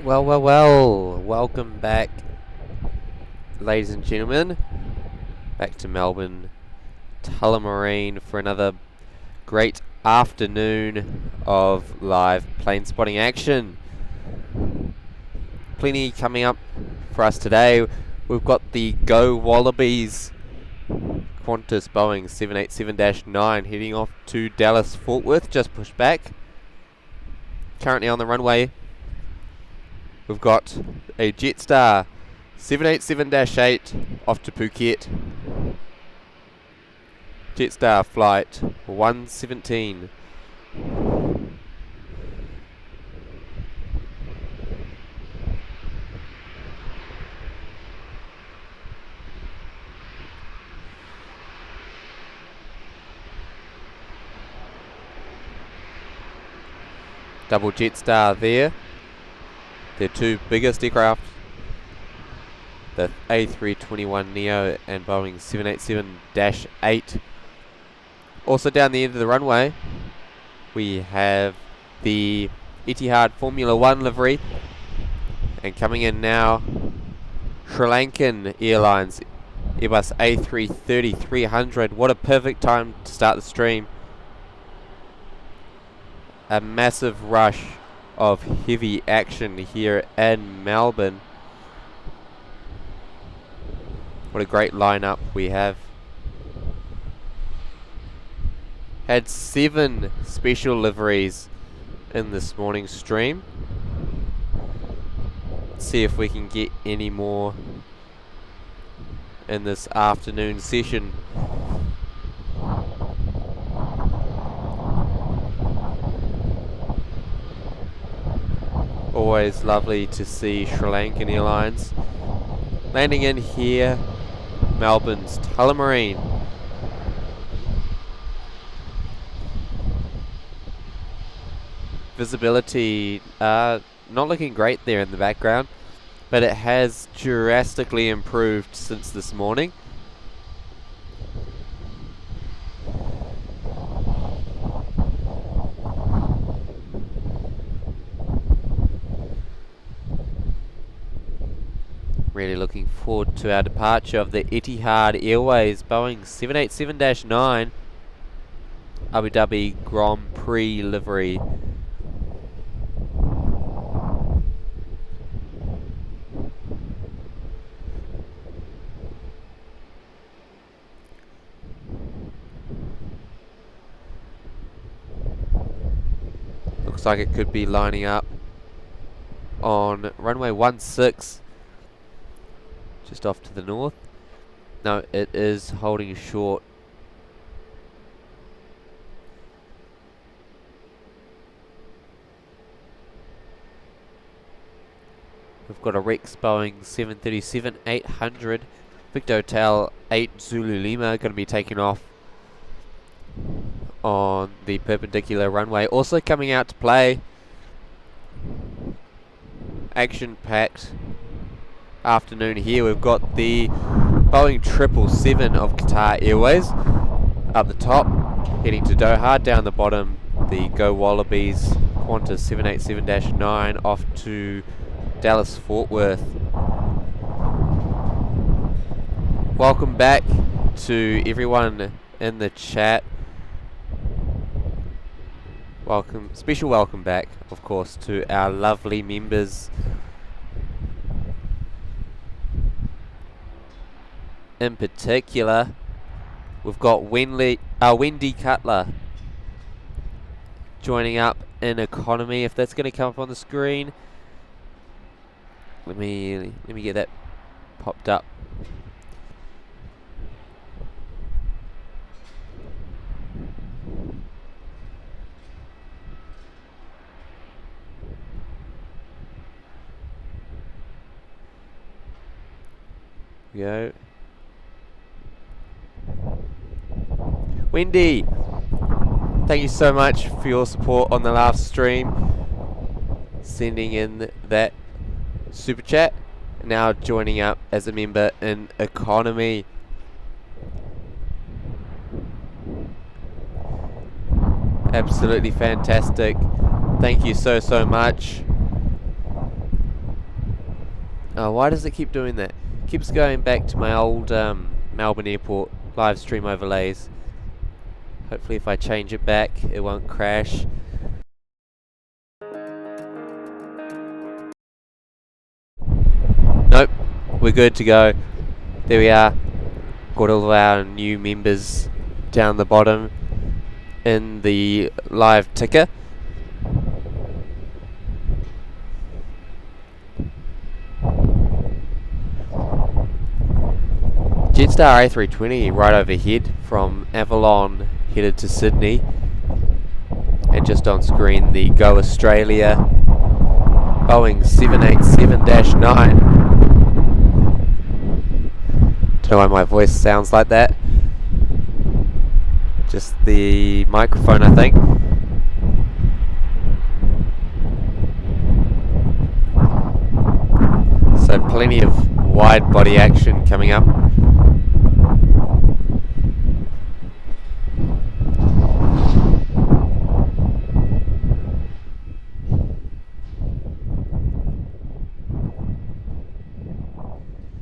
Well, welcome back, ladies and gentlemen, back to Melbourne Tullamarine for another great afternoon of live plane spotting action. Plenty coming up for us today. We've got the Go Wallabies Qantas Boeing 787-9 heading off to Dallas Fort Worth, just pushed back. Currently on the runway, we've got a Jetstar 787-8 off to Phuket. Jetstar flight 117. Double Jetstar there. Their two biggest aircraft, the A321neo and Boeing 787-8. Also down the end of the runway, we have the Etihad Formula 1 livery. And coming in now, SriLankan Airlines Airbus A330-300. What a perfect time to start the stream. A massive rush of heavy action here in Melbourne. What a great lineup we have. Had 7 special liveries in this morning's stream. Let's see if we can get any more in this afternoon session. Always lovely to see SriLankan Airlines landing in here, Melbourne's Tullamarine. Visibility not looking great there in the background, but it has drastically improved since this morning. Really looking forward to our departure of the Etihad Airways Boeing 787-9 Abu Dhabi Grand Prix livery. Looks like it could be lining up on runway 16. Just off to the north. No, it is holding short. We've got a Rex Boeing 737-800 Victor Hotel 8 Zulu Lima going to be taking off on the perpendicular runway. Also coming out to play, action-packed afternoon here. We've got the Boeing 777 of Qatar Airways up the top, heading to Doha. Down the bottom, the Go Wallabies Qantas 787-9 off to Dallas Fort Worth. Welcome back to everyone in the chat. Special welcome back, of course, to our lovely members. In particular, we've got Wendy Cutler joining up in economy. If that's going to come up on the screen, let me get that popped up. Go. Wendy, thank you so much for your support on the last stream, sending in that super chat, now joining up as a member in economy. Absolutely fantastic. Thank you so much. Oh, why does it keep doing that? Keeps going back to my old Melbourne Airport live stream overlays. Hopefully if I change it back, it won't crash. Nope, we're good to go. There we are. Got all of our new members down the bottom in the live ticker. Jetstar A320 right overhead from Avalon headed to Sydney, and just on screen the Go Australia Boeing 787-9. Don't know why my voice sounds like that. Just the microphone, I think. So plenty of wide body action coming up.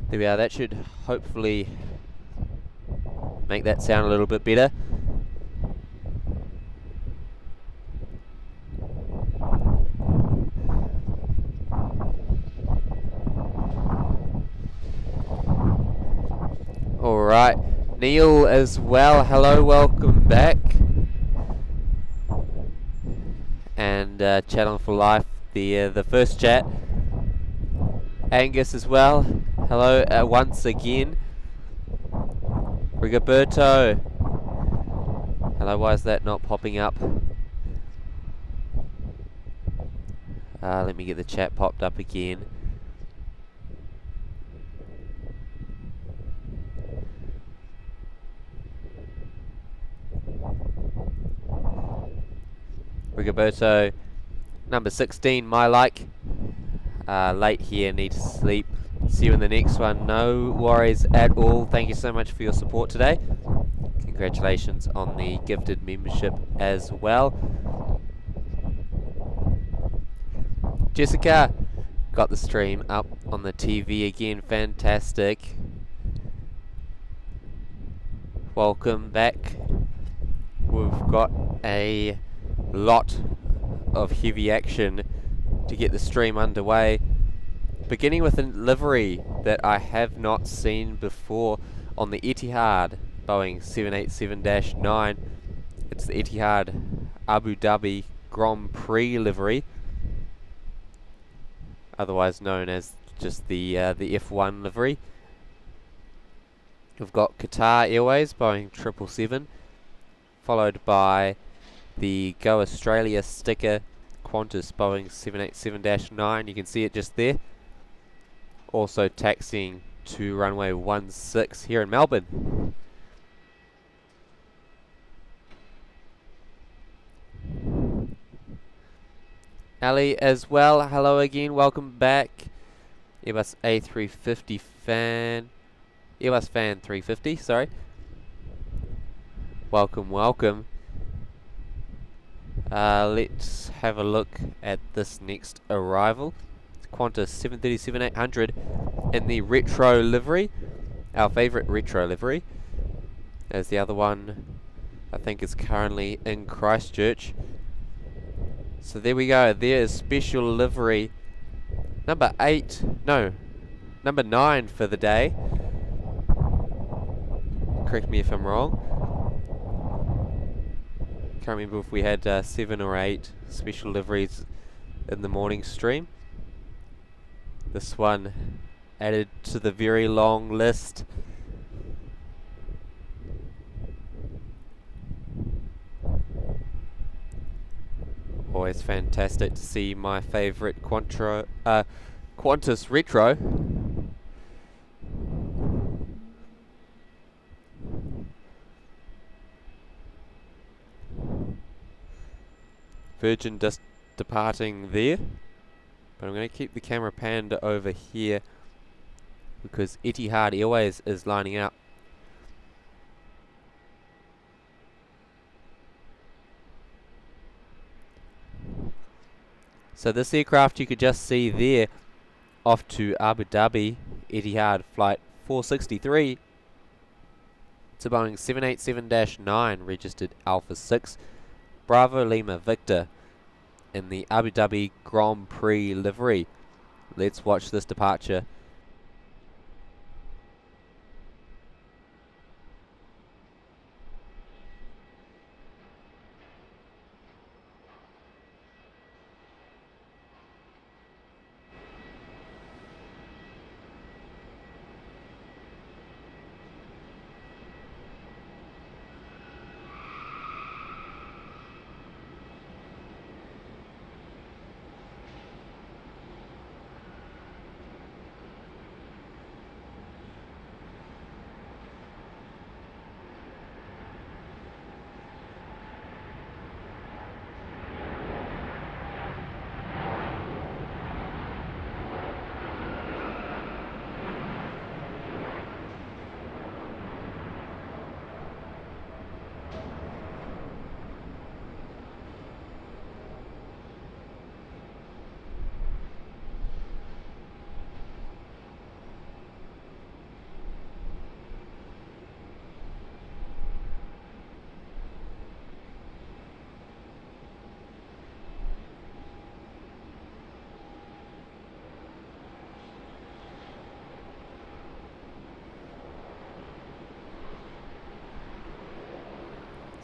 There we are, that should hopefully make that sound a little bit better. Alright, Neil as well, hello, welcome back. And Chat On For Life, the first chat. Angus as well, hello once again. Rigoberto, hello, why is that not popping up? Let me get the chat popped up again. Rigoberto, number 16, my like. Late here, need to sleep. See you in the next one. No worries at all. Thank you so much for your support today. Congratulations on the gifted membership as well. Jessica, got the stream up on the TV again. Fantastic. Welcome back. We've got a lot of heavy action to get the stream underway, beginning with a livery that I have not seen before on the Etihad Boeing 787-9. It's the Etihad Abu Dhabi Grand Prix livery, otherwise known as just the F1 livery. We've got Qatar Airways Boeing 777, followed by the Go Australia sticker Qantas Boeing 787-9, you can see it just there. Also taxiing to runway 16 here in Melbourne. Ali as well, hello again, welcome back. Airbus A350 fan, Airbus fan 350, sorry. Welcome, welcome. Let's have a look at this next arrival. Qantas 737-800 in the retro livery, our favourite retro livery, as the other one I think is currently in Christchurch. So there we go, there is special livery number 9 for the day. Correct me if I'm wrong. Can't remember if we had 7 or 8 special liveries in the morning stream. This one added to the very long list. Always fantastic to see my favourite Qantas retro. Virgin just departing there, but I'm going to keep the camera panned over here because Etihad Airways is lining up. So this aircraft you could just see there off to Abu Dhabi, Etihad flight 463. It's a Boeing 787-9 registered Alpha 6, Bravo Lima Victor in the Abu Dhabi Grand Prix livery. Let's watch this departure.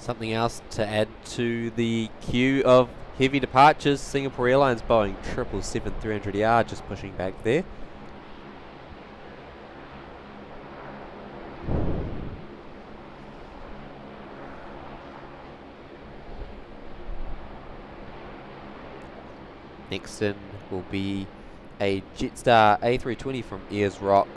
Something else to add to the queue of heavy departures, Singapore Airlines Boeing 777-300ER just pushing back there. Next in will be a Jetstar A320 from Ayers Rock.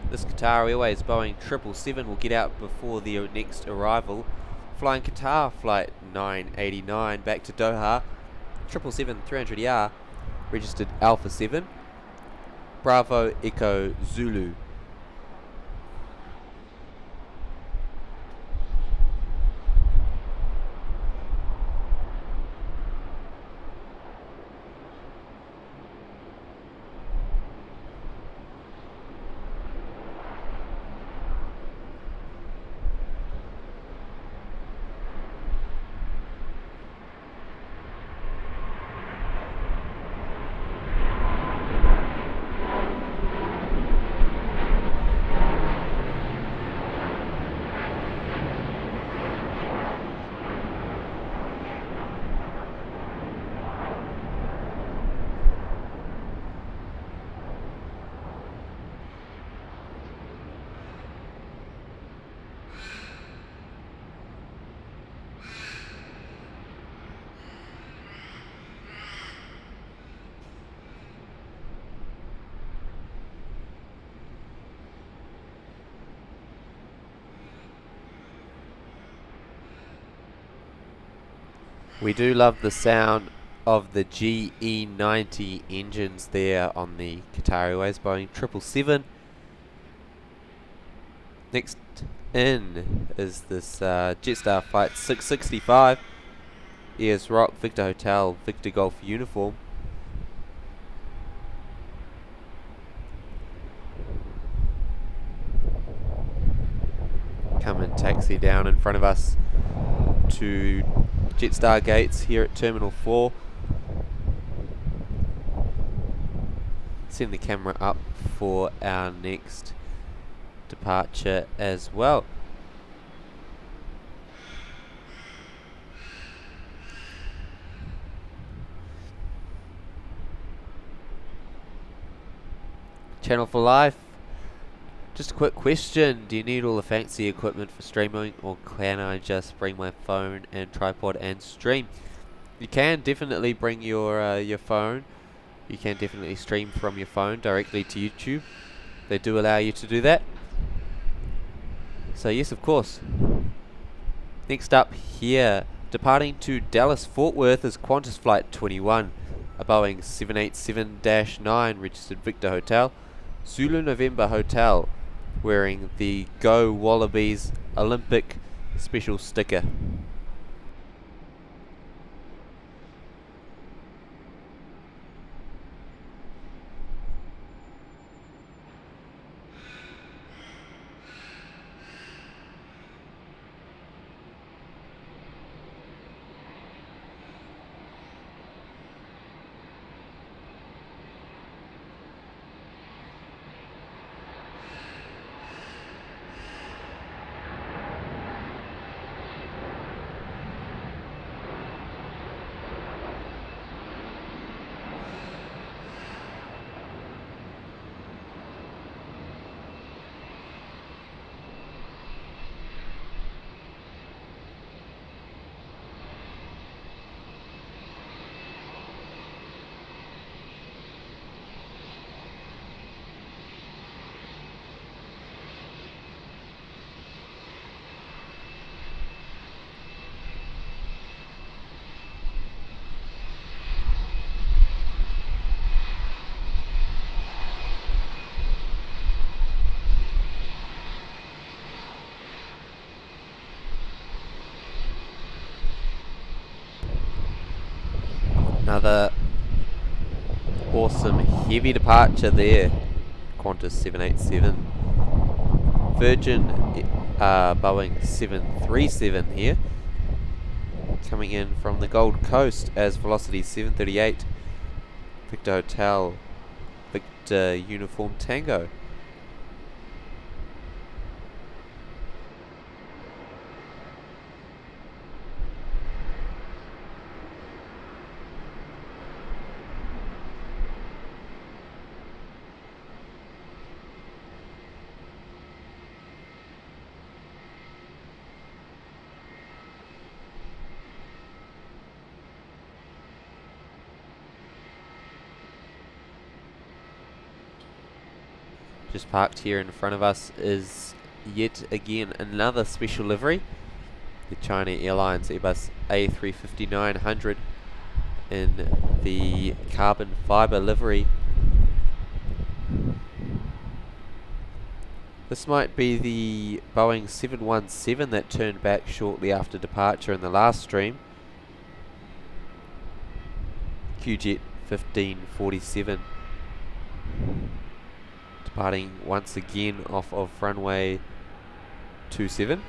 This Qatar Airways Boeing 777 will get out before the next arrival. Flying Qatar flight 989 back to Doha. 777-300ER registered Alpha 7. Bravo Echo Zulu. We do love the sound of the GE90 engines there on the Qatar Airways Boeing 777. Next in is this Jetstar flight 665, Ayers Rock Victor Hotel Victor Golf uniform. Come and taxi down in front of us to Jetstar gates here at Terminal 4. Send the camera up for our next departure as well. Channel for Life. Just a quick question, do you need all the fancy equipment for streaming, or can I just bring my phone and tripod and stream? You can definitely bring your phone. You can definitely stream from your phone directly to YouTube. They do allow you to do that. So yes, of course. Next up here, departing to Dallas Fort Worth is Qantas Flight 21, a Boeing 787-9 registered Victor Hotel, Zulu November Hotel, wearing the Go Wallabies Olympic special sticker. Another awesome heavy departure there, Qantas 787. Virgin Boeing 737 here, coming in from the Gold Coast as Velocity 738, Victor Hotel, Victor Uniform Tango. Just parked here in front of us is yet again another special livery, the China Airlines Airbus A350-900 in the carbon fibre livery. This might be the Boeing 717 that turned back shortly after departure in the last stream. QJet 1547. Departing once again off of runway 27.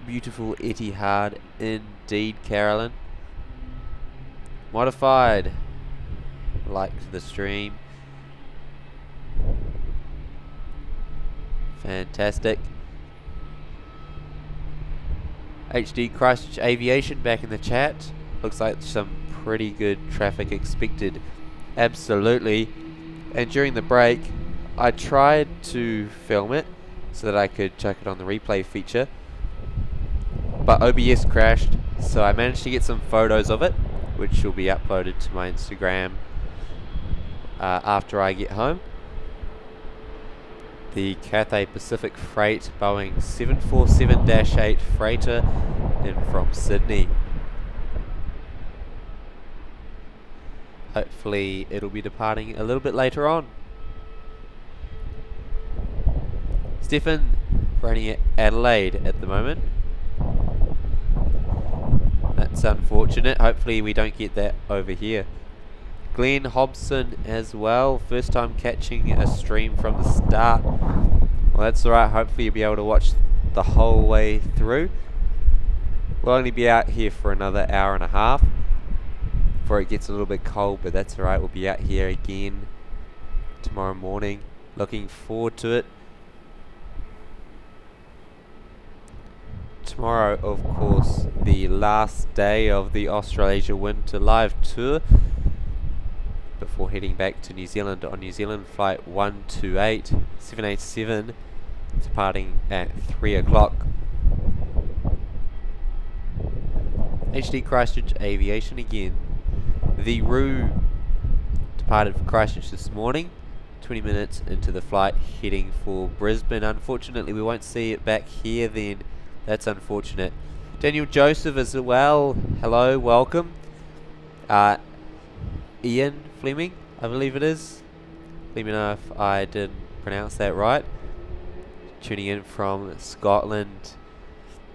Beautiful Etihad indeed, Carolyn. Modified. Liked the stream. Fantastic. HD Christchurch Aviation back in the chat. Looks like some pretty good traffic expected. Absolutely. And during the break, I tried to film it so that I could chuck it on the replay feature, but OBS crashed, so I managed to get some photos of it, which will be uploaded to my Instagram after I get home. The Cathay Pacific Freight Boeing 747-8 freighter in from Sydney. Hopefully it'll be departing a little bit later on. Stefan running at Adelaide at the moment. That's unfortunate. Hopefully we don't get that over here. Glenn Hobson as well. First time catching a stream from the start. Well, that's alright. Hopefully you'll be able to watch the whole way through. We'll only be out here for another hour and a half before it gets a little bit cold, but that's alright. We'll be out here again tomorrow morning. Looking forward to it. Tomorrow, of course, the last day of the Australasia Winter Live Tour before heading back to New Zealand on New Zealand Flight 128, 787, departing at 3 o'clock. HD Christchurch Aviation again. The Roo departed for Christchurch this morning, 20 minutes into the flight, heading for Brisbane. Unfortunately, we won't see it back here then. That's unfortunate. Daniel Joseph as well. Hello, welcome. Ian Fleming, I believe it is. Let me know if I didn't pronounce that right. Tuning in from Scotland.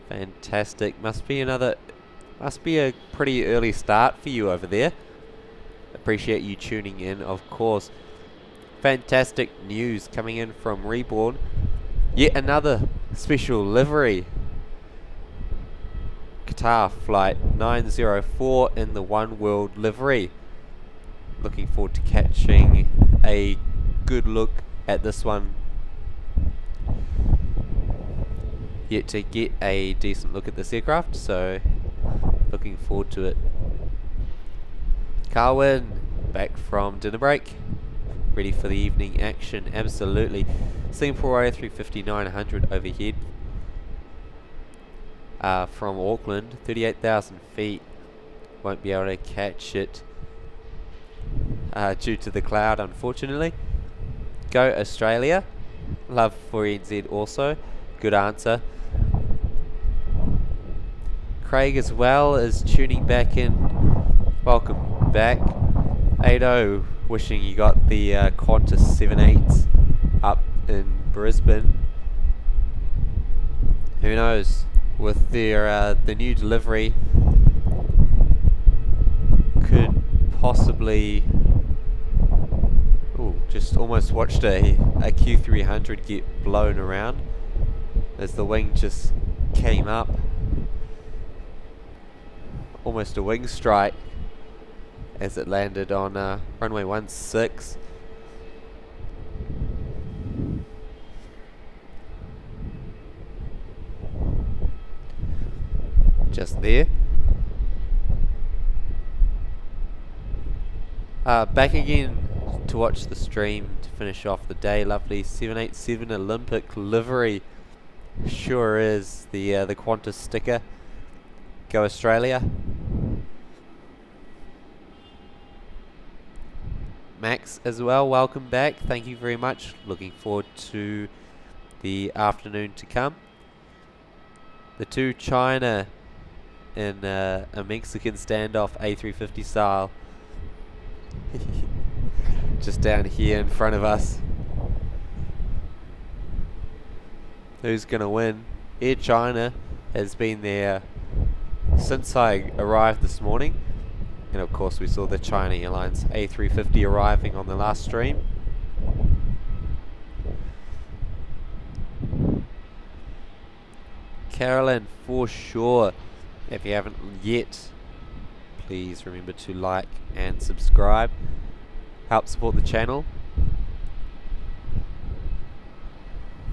Fantastic. Must be a pretty early start for you over there. Appreciate you tuning in, of course. Fantastic news coming in from Reborn. Yet another special livery. Qatar flight 904 in the OneWorld livery. Looking forward to catching a good look at this one. Yet to get a decent look at this aircraft, so looking forward to it. Carwin back from dinner break, ready for the evening action. Absolutely. Singapore A350-900 overhead from Auckland, 38,000 feet. Won't be able to catch it due to the cloud, unfortunately. Go Australia. Love for NZ also. Good answer. Craig as well is tuning back in. Welcome back. Ado, wishing you got the Qantas 78s up in Brisbane. Who knows? With their the new delivery, could possibly. Ooh, just almost watched a Q300 get blown around as the wing just came up. Almost a wing strike as it landed on runway 16. Just there. Back again to watch the stream to finish off the day. Lovely 787 Olympic livery. Sure is the Qantas sticker. Go Australia. Max as well, welcome back. Thank you very much. Looking forward to the afternoon to come. The two China in a Mexican standoff A350 style. Just down here in front of us. Who's gonna win? Air China has been there since I arrived this morning. And of course we saw the China Airlines A350 arriving on the last stream. Carolyn, for sure. If you haven't yet, please remember to like and subscribe. Help support the channel.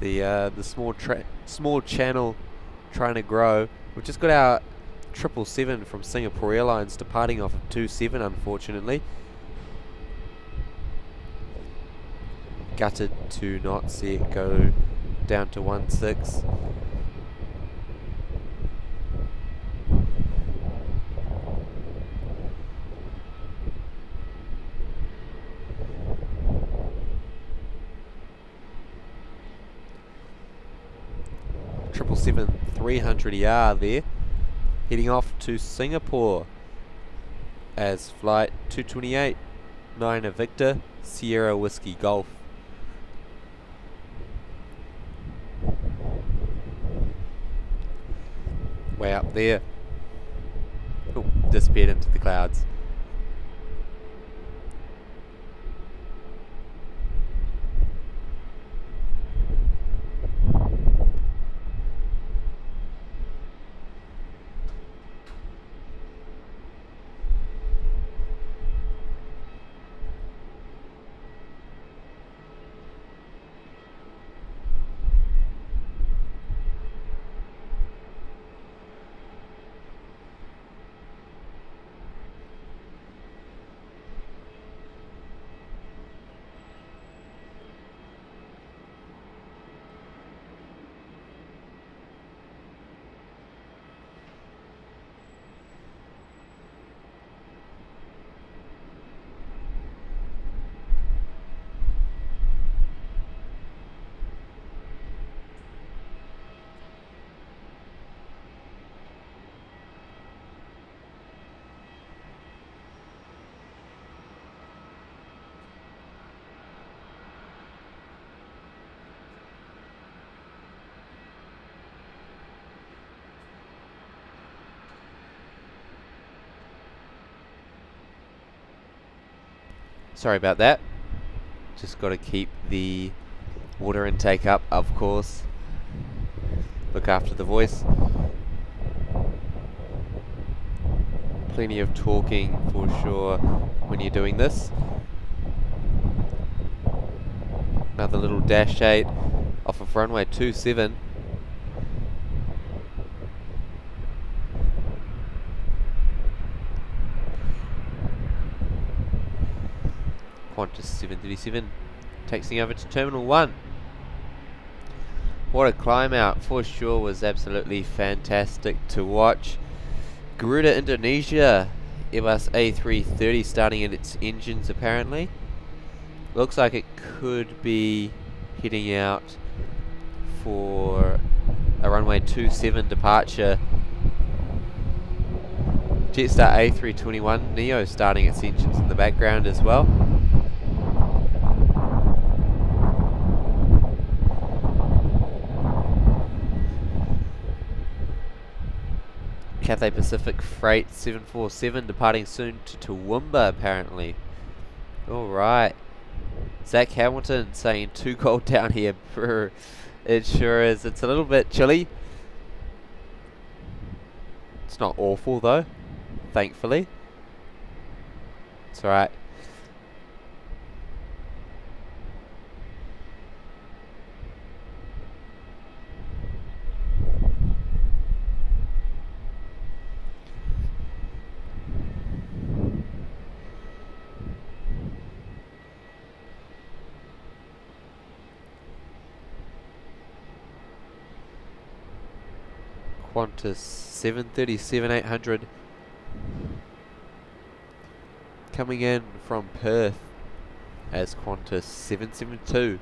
The small channel trying to grow. We've just got our 777 from Singapore Airlines departing off of 27, unfortunately. Gutted to not see it go down to 16. Triple 300ER there, heading off to Singapore as flight 228, 9 Victor, Sierra Whiskey Golf. Way up there. Oh, disappeared into the clouds. Sorry about that. Just got to keep the water intake up, of course. Look after the voice. Plenty of talking for sure when you're doing this. Another little dash 8 off of runway 27. Qantas 737 taxiing over to Terminal 1. What a climb out for sure, was absolutely fantastic to watch. Garuda Indonesia, Airbus A330 starting in its engines apparently. Looks like it could be heading out for a runway 27 departure. Jetstar A321 Neo starting its engines in the background as well. Cathay Pacific Freight 747 departing soon to Toowoomba apparently. Alright. Zach Hamilton saying too cold down here. It sure is. It's a little bit chilly. It's not awful though, thankfully. It's alright. Qantas 737-800 coming in from Perth as Qantas 772.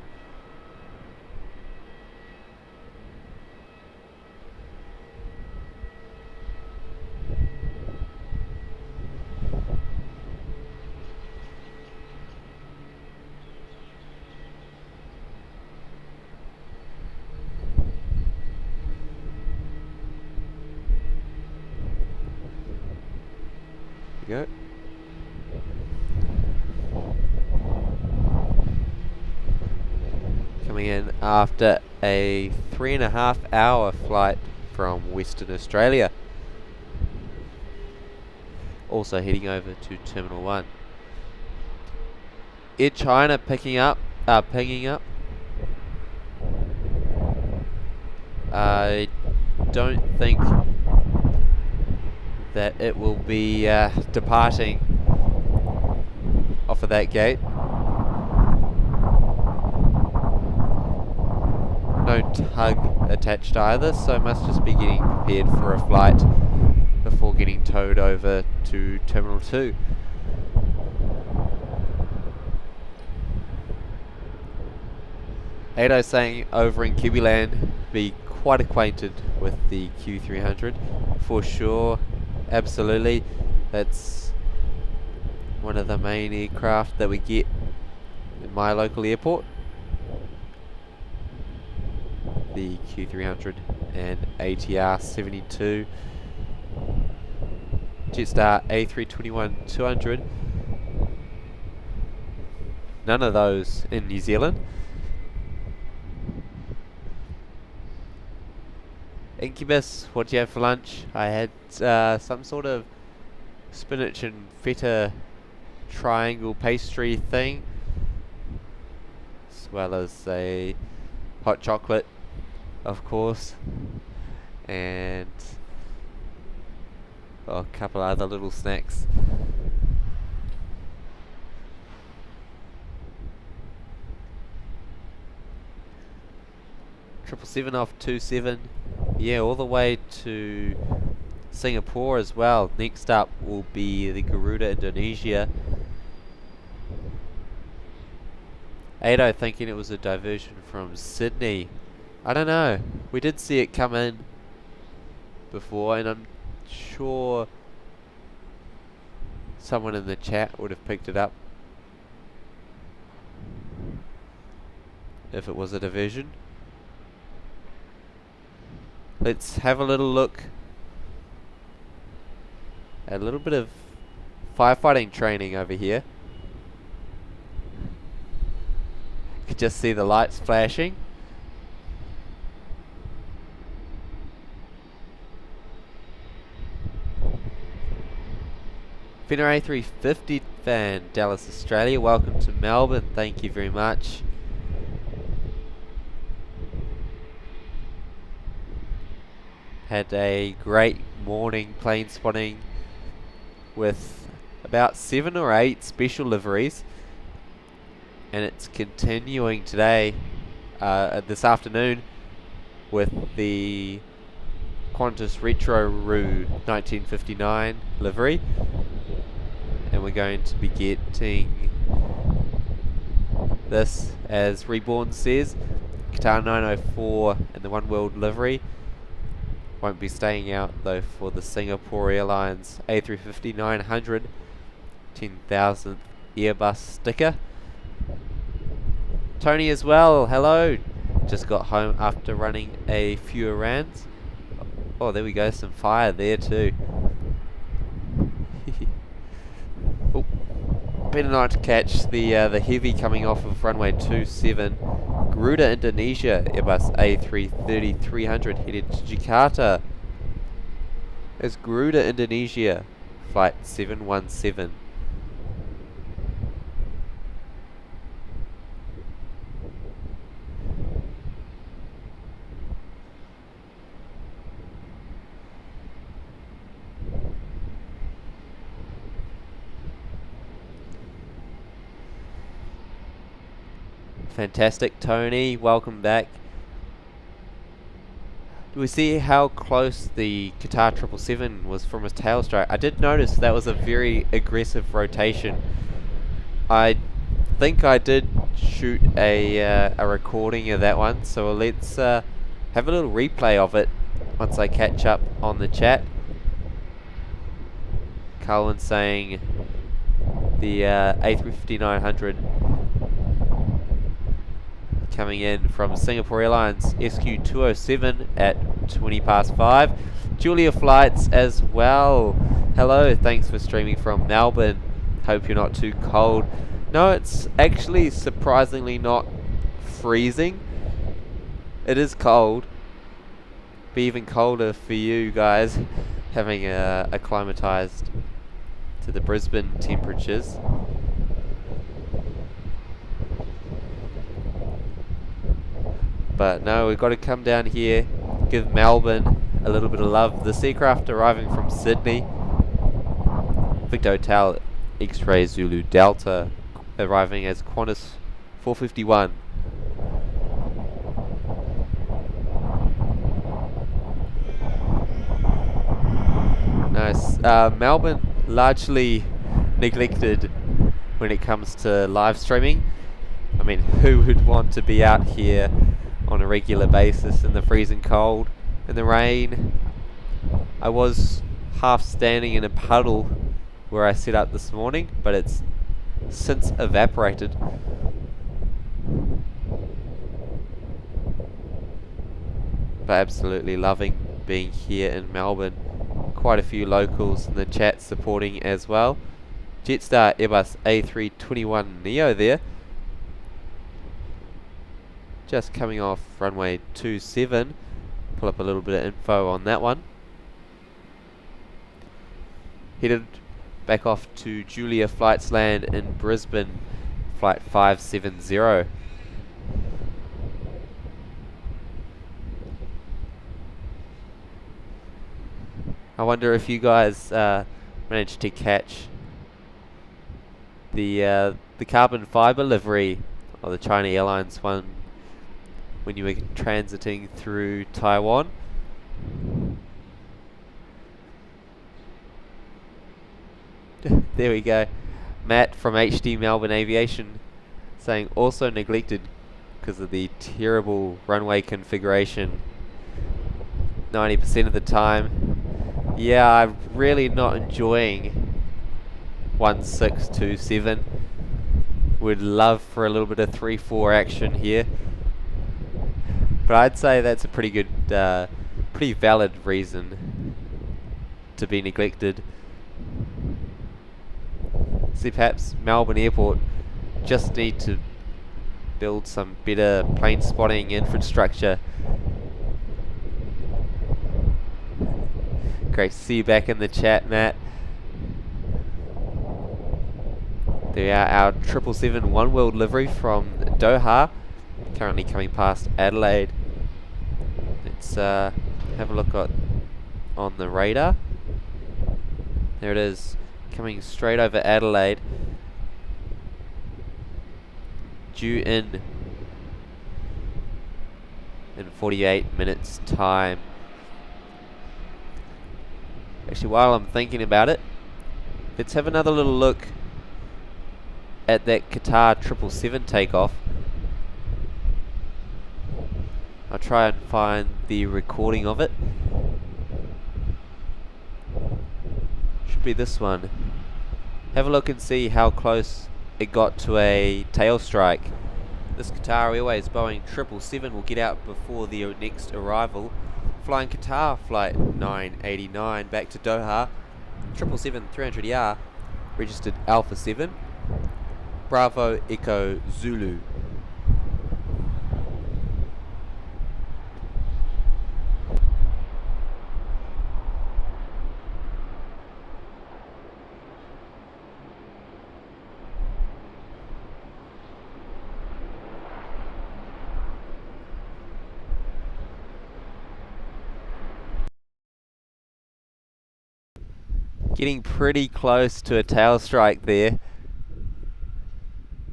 Go. Coming in after a 3.5 hour flight from Western Australia. Also heading over to Terminal 1. Air China picking up. I don't think that it will be departing off of that gate. No tug attached either, so must just be getting prepared for a flight before getting towed over to Terminal 2. Ado saying over in Kiwiland, be quite acquainted with the Q300 for sure. Absolutely, that's one of the main aircraft that we get in my local airport. The Q300 and ATR 72, Jetstar A321-200. None of those in New Zealand. Incubus, what do you have for lunch? I had some sort of spinach and feta triangle pastry thing, as well as a hot chocolate, of course, and a couple other little snacks. Triple 7 off 27. Yeah, all the way to Singapore as well. Next up will be the Garuda Indonesia. Ado thinking it was a diversion from Sydney. I don't know. We did see it come in before, and I'm sure someone in the chat would have picked it up if it was a diversion. Let's have a little look. A little bit of firefighting training over here. Could just see the lights flashing. Finner A350 fan, Dallas, Australia. Welcome to Melbourne. Thank you very much. Had a great morning plane spotting with about 7 or 8 special liveries, and it's continuing today, this afternoon, with the Qantas Retro Roo 1959 livery, and we're going to be getting this, as Reborn says, Qatar 904 and the OneWorld livery. Won't be staying out though for the Singapore Airlines A350-900 10,000th Airbus sticker. Tony as well, hello. Just got home after running a few errands. Oh, there we go, some fire there too. Oh, better not to catch the heavy coming off of runway 27. Garuda Indonesia Airbus A330-300 headed to Jakarta. As Garuda Indonesia flight 717. Fantastic, Tony. Welcome back. Do we see how close the Qatar 777 was from a tail strike? I did notice that was a very aggressive rotation. I think I did shoot a recording of that one, so let's have a little replay of it once I catch up on the chat. Colin saying the A350-900 coming in from Singapore Airlines SQ207 at 20 past 5. Julia Flights as well. Hello, thanks for streaming from Melbourne. Hope you're not too cold. No, it's actually surprisingly not freezing. It is cold. Be even colder for you guys having acclimatized to the Brisbane temperatures. But no, we've got to come down here, give Melbourne a little bit of love. This aircraft arriving from Sydney, Victor Hotel X-Ray Zulu Delta, arriving as Qantas 451. Nice. Melbourne largely neglected when it comes to live streaming. I mean, who would want to be out here on a regular basis in the freezing cold, in the rain? I was half standing in a puddle where I set up this morning, but it's since evaporated. But absolutely loving being here in Melbourne. Quite a few locals in the chat supporting as well. Jetstar Airbus A321neo there, just coming off runway 27. Pull up a little bit of info on that one. Headed back off to Julia Flights land in Brisbane, flight 570. I wonder if you guys managed to catch the carbon fiber livery, or the China Airlines one, when you were transiting through Taiwan. There we go. Matt from HD Melbourne Aviation saying also neglected because of the terrible runway configuration 90% of the time. Yeah, I'm really not enjoying 1627. Would love for a little bit of 3-4 action here. But I'd say that's a pretty good, pretty valid reason to be neglected. See, perhaps Melbourne Airport just need to build some better plane spotting infrastructure. Great to see you back in the chat, Matt. There are our 777 OneWorld livery from Doha, currently coming past Adelaide. Let's have a look on the radar. There it is, coming straight over Adelaide. Due in 48 minutes time. Actually, while I'm thinking about it, let's have another little look at that Qatar 777 takeoff. I'll try and find the recording of it. Should be this one. Have a look and see how close it got to a tail strike. This Qatar Airways Boeing 777 will get out before the next arrival. Flying Qatar flight 989 back to Doha. 777-300ER, registered Alpha 7. Bravo Echo Zulu. Getting pretty close to a tail strike there.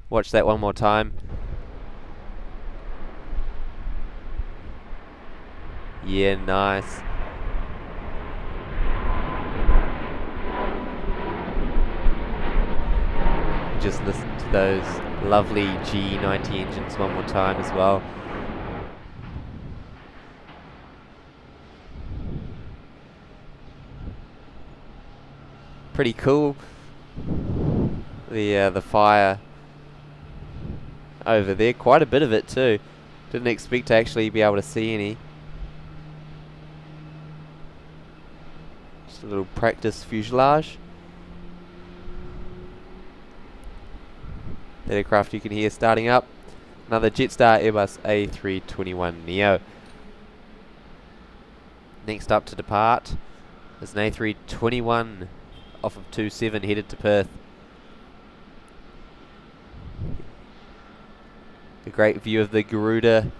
Watch that one more time. Yeah, nice. Just listen to those lovely G90 engines one more time as well. Pretty cool. The fire over there, quite a bit of it too. Didn't expect to actually be able to see any. Just a little practice fuselage. That aircraft you can hear starting up. Another Jetstar Airbus A321neo. Next up to depart is an A321 off of 27 headed to Perth. A great view of the Garuda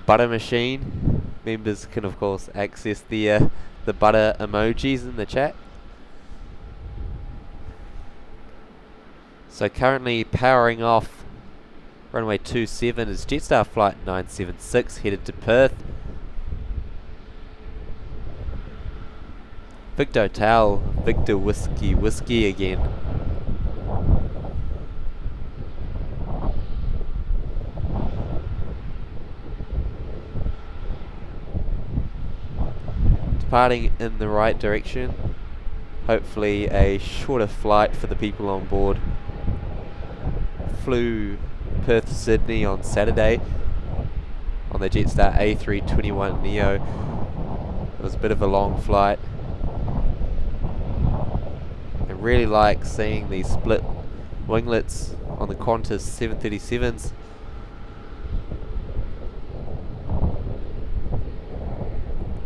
butter machine. Members can of course access the butter emojis in the chat. So currently powering off runway 27 is Jetstar flight 976 headed to Perth. Victor Hotel, Victor Whiskey Whiskey again. Departing in the right direction. Hopefully a shorter flight for the people on board. Flew Perth to Sydney on Saturday on the Jetstar A321neo. It was a bit of a long flight. I really like seeing these split winglets on the Qantas 737s.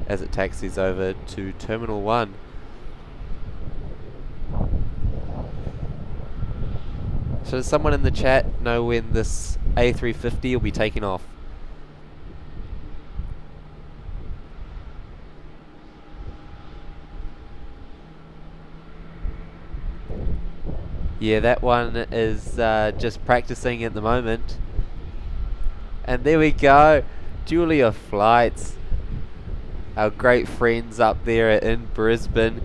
As it taxis over to Terminal 1. So does someone in the chat know when this A350 will be taking off? Yeah, that one is just practicing at the moment. And there we go, Julia Flights. Our great friends up there in Brisbane,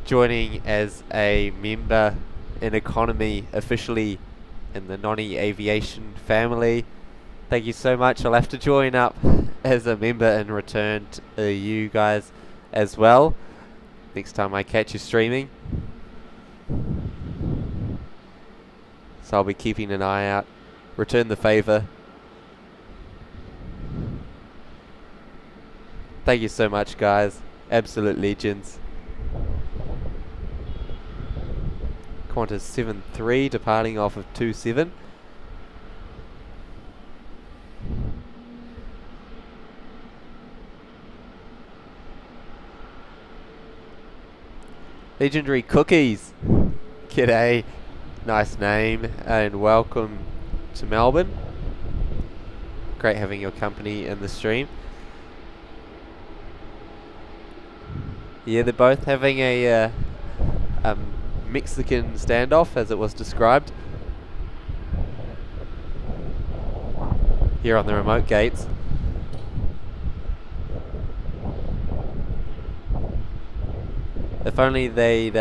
joining as a member in economy officially in the Nonny Aviation family. Thank you so much. I'll have to join up as a member in return to you guys as well next time I catch you streaming. So I'll be keeping an eye out. Return the favour. Thank you so much, guys. Absolute legends. Qantas 73 departing off of 27. Legendary Cookies. G'day. Nice name and welcome to Melbourne. Great having your company in the stream. Yeah, they're both having a Mexican standoff, as it was described, here on the remote gates. If only they'd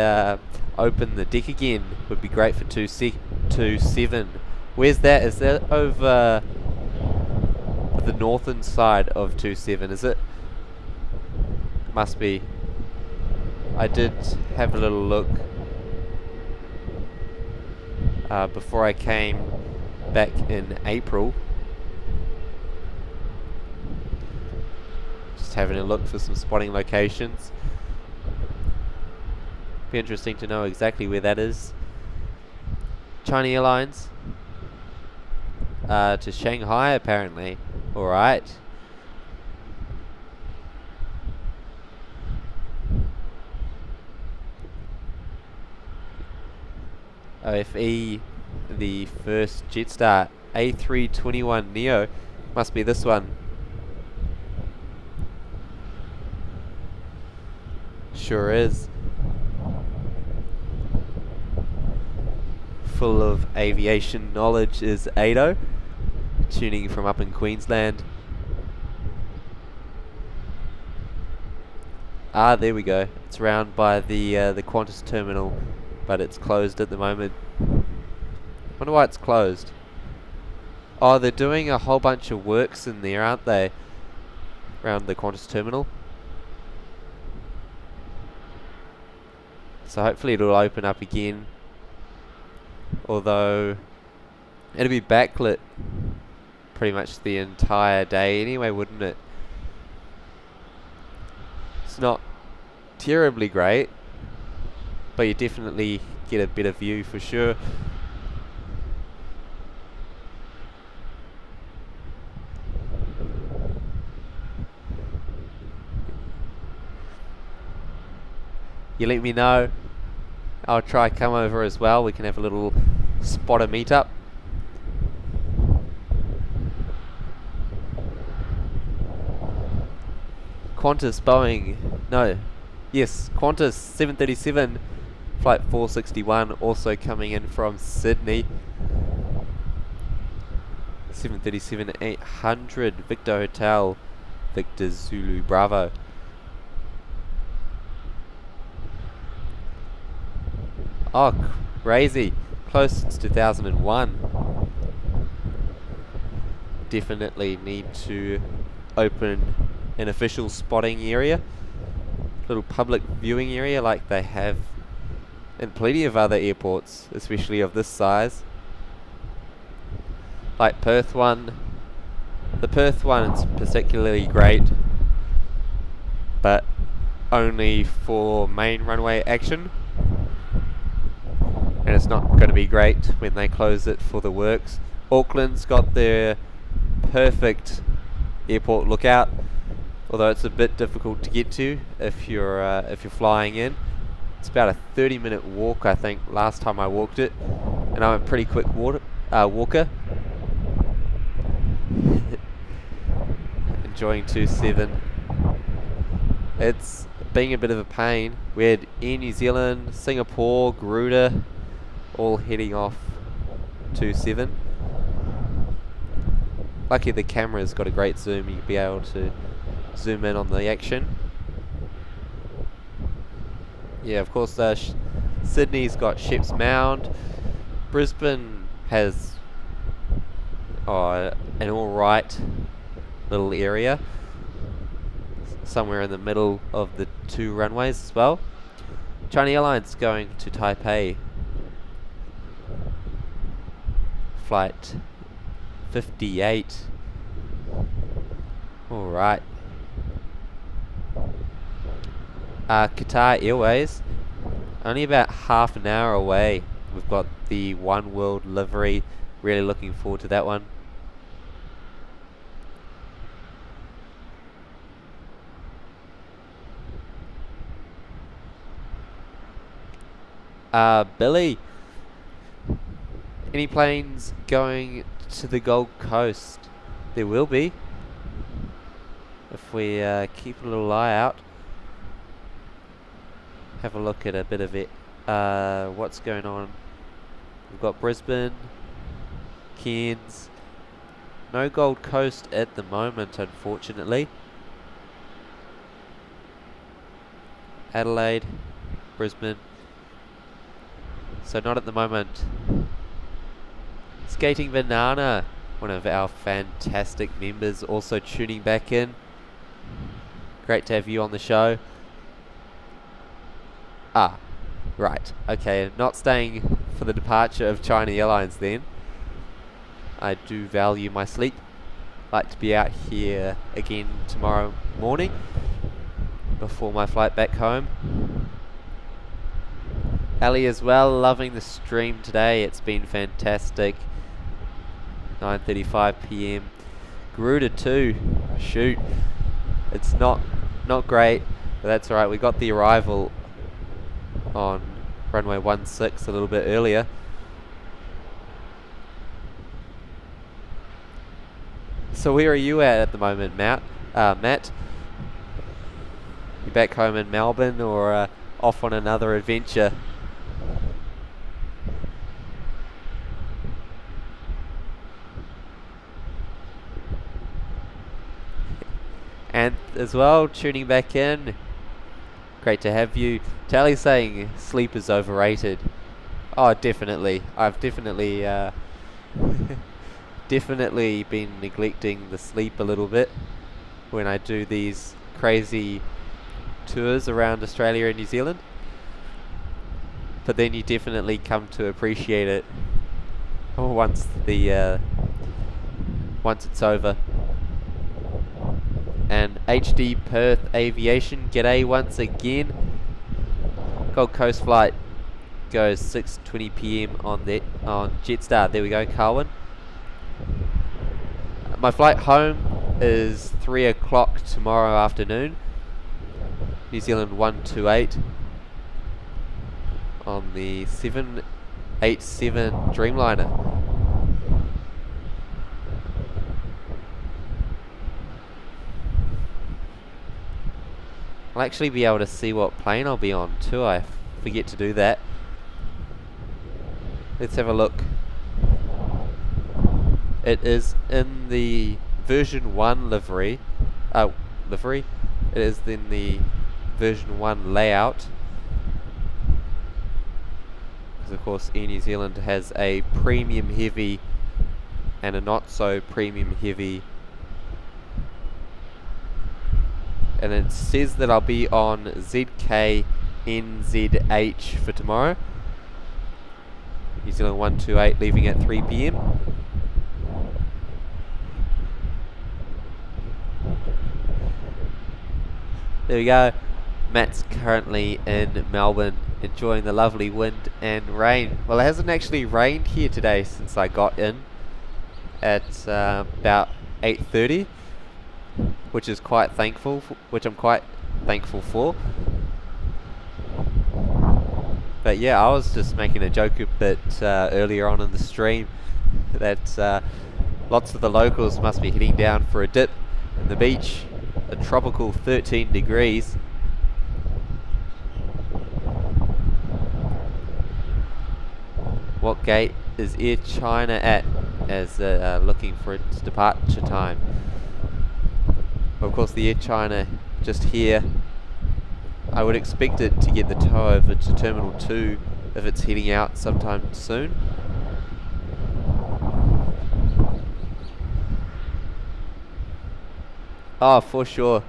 open the deck again, would be great for 2-7. Where's that? Is that over the northern side of 2-7, is it? Must be. I did have a little look before I came back in April. Just having a look for some spotting locations. Be interesting to know exactly where that is. China Airlines to Shanghai apparently. Alright. OFE, the first Jetstar A321neo, must be this one. Sure is. Full of aviation knowledge is Ado, tuning from up in Queensland. Ah, there we go. It's around by the Qantas terminal, but it's closed at the moment. Wonder why it's closed. Oh, they're doing a whole bunch of works in there, aren't they? Around the Qantas terminal. So hopefully it'll open up again. Although it'll be backlit pretty much the entire day anyway, wouldn't it? It's not terribly great, but you definitely get a better view for sure. You let me know. I'll try come over as well. We can have a little spotter meetup. Qantas Boeing. No. Yes, Qantas 737 flight 461 also coming in from Sydney. 737-800 Victor Hotel Victor Zulu Bravo. Oh, crazy. Close since 2001. Definitely need to open an official spotting area. Little public viewing area like they have in plenty of other airports, especially of this size. Like Perth one. The Perth one is particularly great, but only for main runway action. And it's not going to be great when they close it for the works. Auckland's got their perfect airport lookout, although it's a bit difficult to get to if you're flying in. It's about a 30-minute walk, I think, last time I walked it, and I'm a pretty quick walker. Enjoying 2-7. It's being a bit of a pain. We had Air New Zealand, Singapore, Garuda, all heading off 2-7. Lucky the camera's got a great zoom, you'll be able to zoom in on the action. Yeah, of course, Sydney's got Sheps Mound. Brisbane has an alright little area, somewhere in the middle of the two runways as well. China Airlines going to Taipei. Flight 58. Alright. Qatar Airways, only about half an hour away. We've got the OneWorld livery. Really looking forward to that one. Billy, any planes going to the Gold Coast? There will be, if we keep a little eye out. Have a look at a bit of it. What's going on? We've got Brisbane, Cairns. No Gold Coast at the moment, unfortunately. Adelaide, Brisbane. So not at the moment. Skating Banana, one of our fantastic members, also tuning back in. Great to have you on the show. Ah, right. Okay, not staying for the departure of China Airlines then. I do value my sleep. Like to be out here again tomorrow morning before my flight back home. Ali as well, loving the stream today. It's been fantastic. 9:35 PM. Garuda 2. Shoot. It's not great, but that's alright. We got the arrival on runway 16 a little bit earlier. So where are you at the moment, Matt? You back home in Melbourne or off on another adventure? And as well, tuning back in. Great to have you. Tally's saying sleep is overrated. Oh, definitely. I've definitely definitely been neglecting the sleep a little bit when I do these crazy tours around Australia and New Zealand. But then you definitely come to appreciate it once it's over. And HD Perth Aviation, g'day once again. Gold Coast flight goes 6:20 PM on Jetstar. There we go, Carwin. My flight home is 3 o'clock tomorrow afternoon. New Zealand 128 on the 787 Dreamliner. I'll actually be able to see what plane I'll be on too. I forget to do that. Let's have a look. It is in the version 1 livery. Livery? It is in the version 1 layout. Because of course Air New Zealand has a premium heavy and a not so premium heavy. And it says that I'll be on ZKNZH for tomorrow. New Zealand 128 leaving at 3 PM. There we go. Matt's currently in Melbourne enjoying the lovely wind and rain. Well, it hasn't actually rained here today since I got in at about 8:30. Which I'm quite thankful for. But yeah, I was just making a joke a bit earlier on in the stream that lots of the locals must be heading down for a dip in the beach. A tropical 13 degrees. What gate is Air China at as looking for its departure time? Of course, the Air China just here. I would expect it to get the tow over to Terminal 2 if it's heading out sometime soon. Oh, for sure.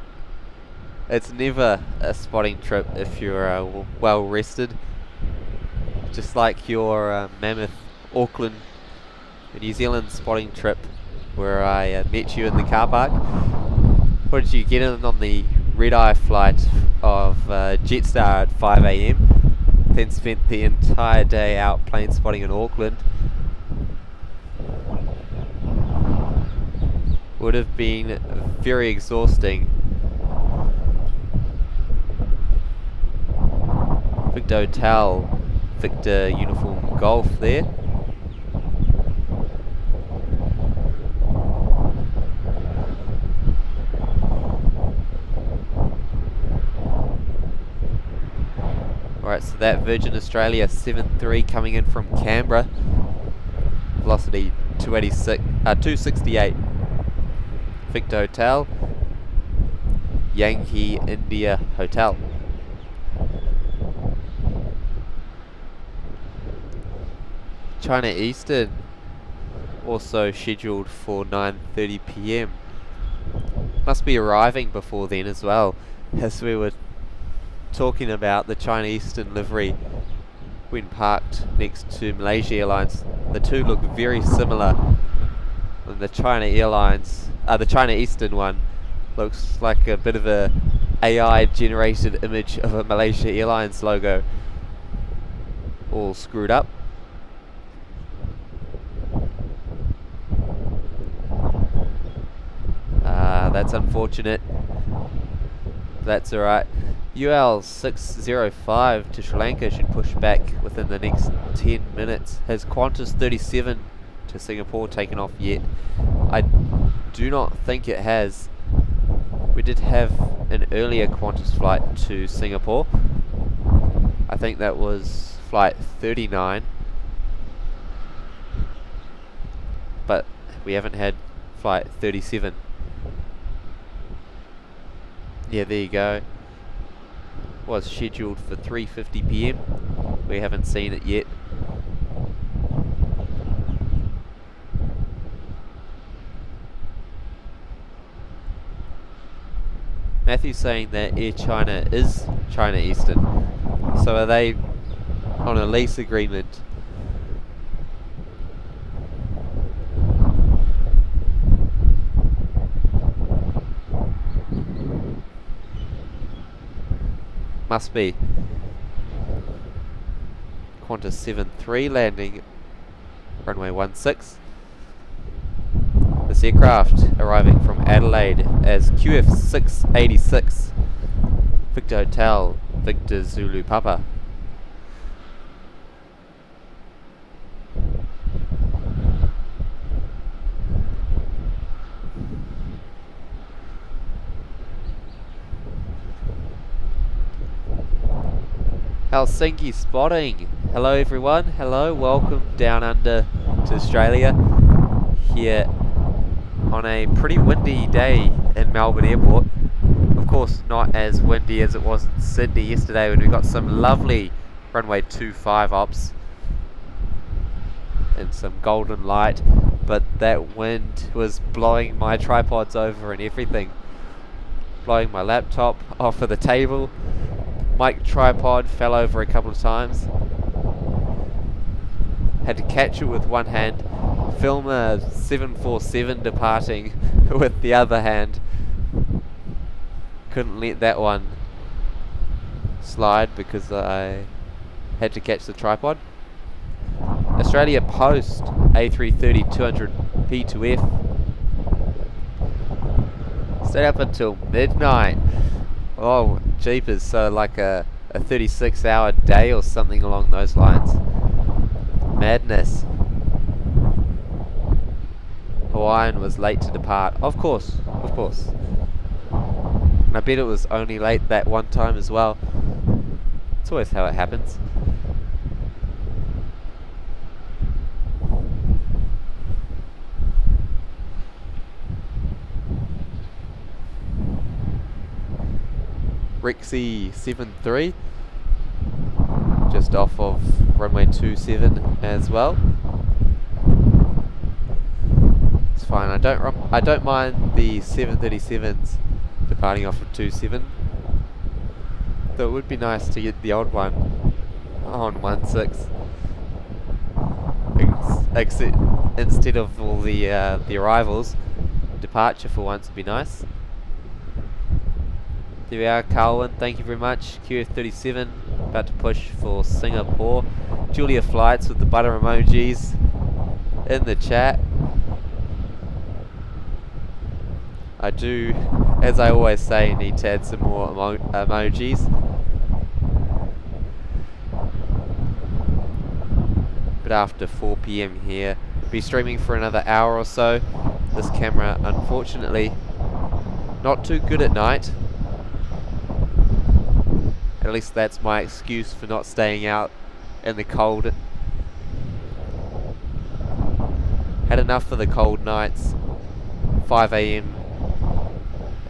It's never a spotting trip if you're well rested. Just like your Mammoth, Auckland, New Zealand spotting trip where I met you in the car park. What did you get in on the red-eye flight of Jetstar at 5 AM? Then spent the entire day out plane spotting in Auckland. Would have been very exhausting. Victor Hotel Victor uniform Golf there. Alright, so that Virgin Australia 7-3 coming in from Canberra. Velocity 268. Victor Hotel. Yankee India Hotel. China Eastern also scheduled for 9:30 PM. Must be arriving before then as well, as we were talking about the China Eastern livery when parked next to Malaysia Airlines. The two look very similar. And the China Eastern one looks like a bit of a AI generated image of a Malaysia Airlines logo, all screwed up. That's unfortunate. That's alright. UL 605 to Sri Lanka should push back within the next 10 minutes. Has Qantas 37 to Singapore taken off yet? I do not think it has. We did have an earlier Qantas flight to Singapore. I think that was flight 39. But we haven't had flight 37. Yeah, there you go. Was scheduled for 3:50 PM. We haven't seen it yet. Matthew's saying that Air China is China Eastern. So are they on a lease agreement? Must be. Qantas 73 landing runway 16. This aircraft arriving from Adelaide as QF 686 Victor Hotel Victor Zulu Papa. Helsinki spotting. Hello everyone. Hello, welcome down under to Australia here on a pretty windy day in Melbourne Airport. Of course not as windy as it was in Sydney yesterday when we got some lovely runway 25 ops and some golden light, but that wind was blowing my tripods over and everything. Blowing my laptop off of the table. Mic tripod fell over a couple of times. Had to catch it with one hand. Film a 747 departing with the other hand. Couldn't let that one slide because I had to catch the tripod. Australia Post A330 200 P2F. Stayed up until midnight. Oh, jeepers, so like a 36-hour day or something along those lines. Madness. Hawaiian was late to depart. Of course, of course. And I bet it was only late that one time as well. It's always how it happens. Rexy 73 just off of runway 27 as well. It's fine. I don't mind the 737s departing off of 27. Though it would be nice to get the old one on 16. Except instead of all the arrivals, departure for once would be nice. There we are, Carlin, thank you very much. QF37 about to push for Singapore. Julia Flights with the butter emojis in the chat. I do, as I always say, need to add some more emojis. bit after 4 p.m. here. Be streaming for another hour or so. This camera, unfortunately, not too good at night. At least that's my excuse for not staying out in the cold. Had enough of the cold nights. 5 a.m.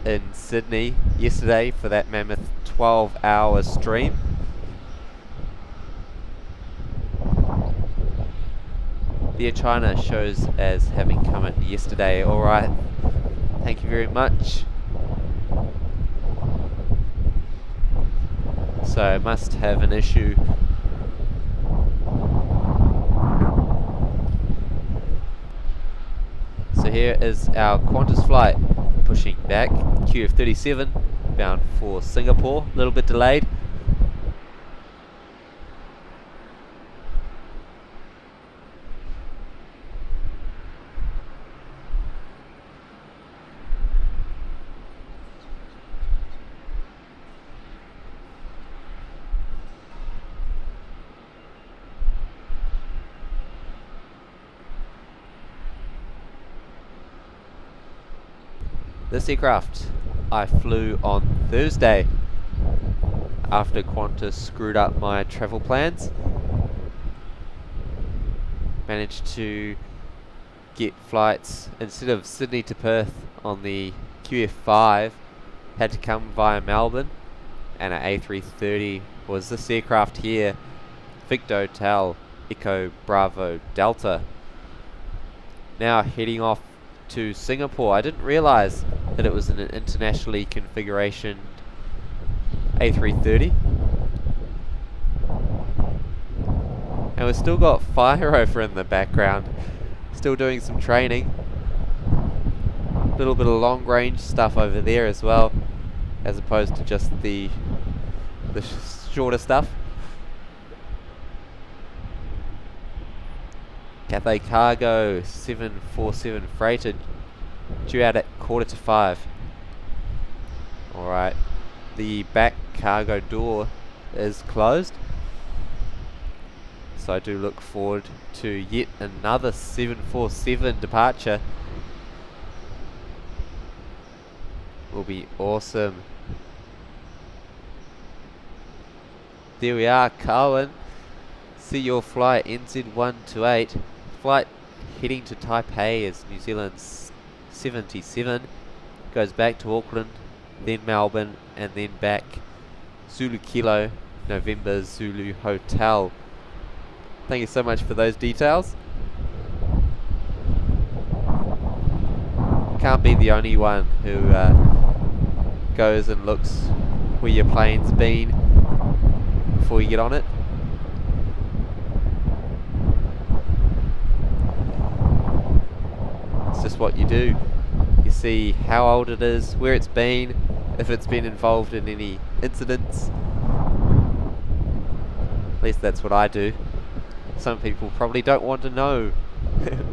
in Sydney yesterday for that mammoth 12-hour stream. The Air China shows as having come in yesterday. Alright, thank you very much. So I must have an issue. So here is our Qantas flight pushing back, QF37 bound for Singapore, a little bit delayed. This aircraft I flew on Thursday after Qantas screwed up my travel plans. Managed to get flights instead of Sydney to Perth on the QF5, had to come via Melbourne, and an A330 was this aircraft here, Victor Hotel Echo Bravo Delta. Now heading off to Singapore. I didn't realise that it was an internationally configuration A330. And we've still got fire over in the background. Still doing some training. A little bit of long range stuff over there as well, as opposed to just the shorter stuff. Cathay Cargo 747 freighter due out at 4:45. Alright, the back cargo door is closed, so I do look forward to yet another 747 departure. Will be awesome. There we are, Cohen. See your flight NZ128. Flight heading to Taipei is New Zealand's 77. Goes back to Auckland, then Melbourne, and then back Zulu Kilo, November Zulu Hotel. Thank you so much for those details. Can't be the only one who goes and looks where your plane's been before you get on it. Just what you do. You see how old it is, where it's been, if it's been involved in any incidents. At least that's what I do. Some people probably don't want to know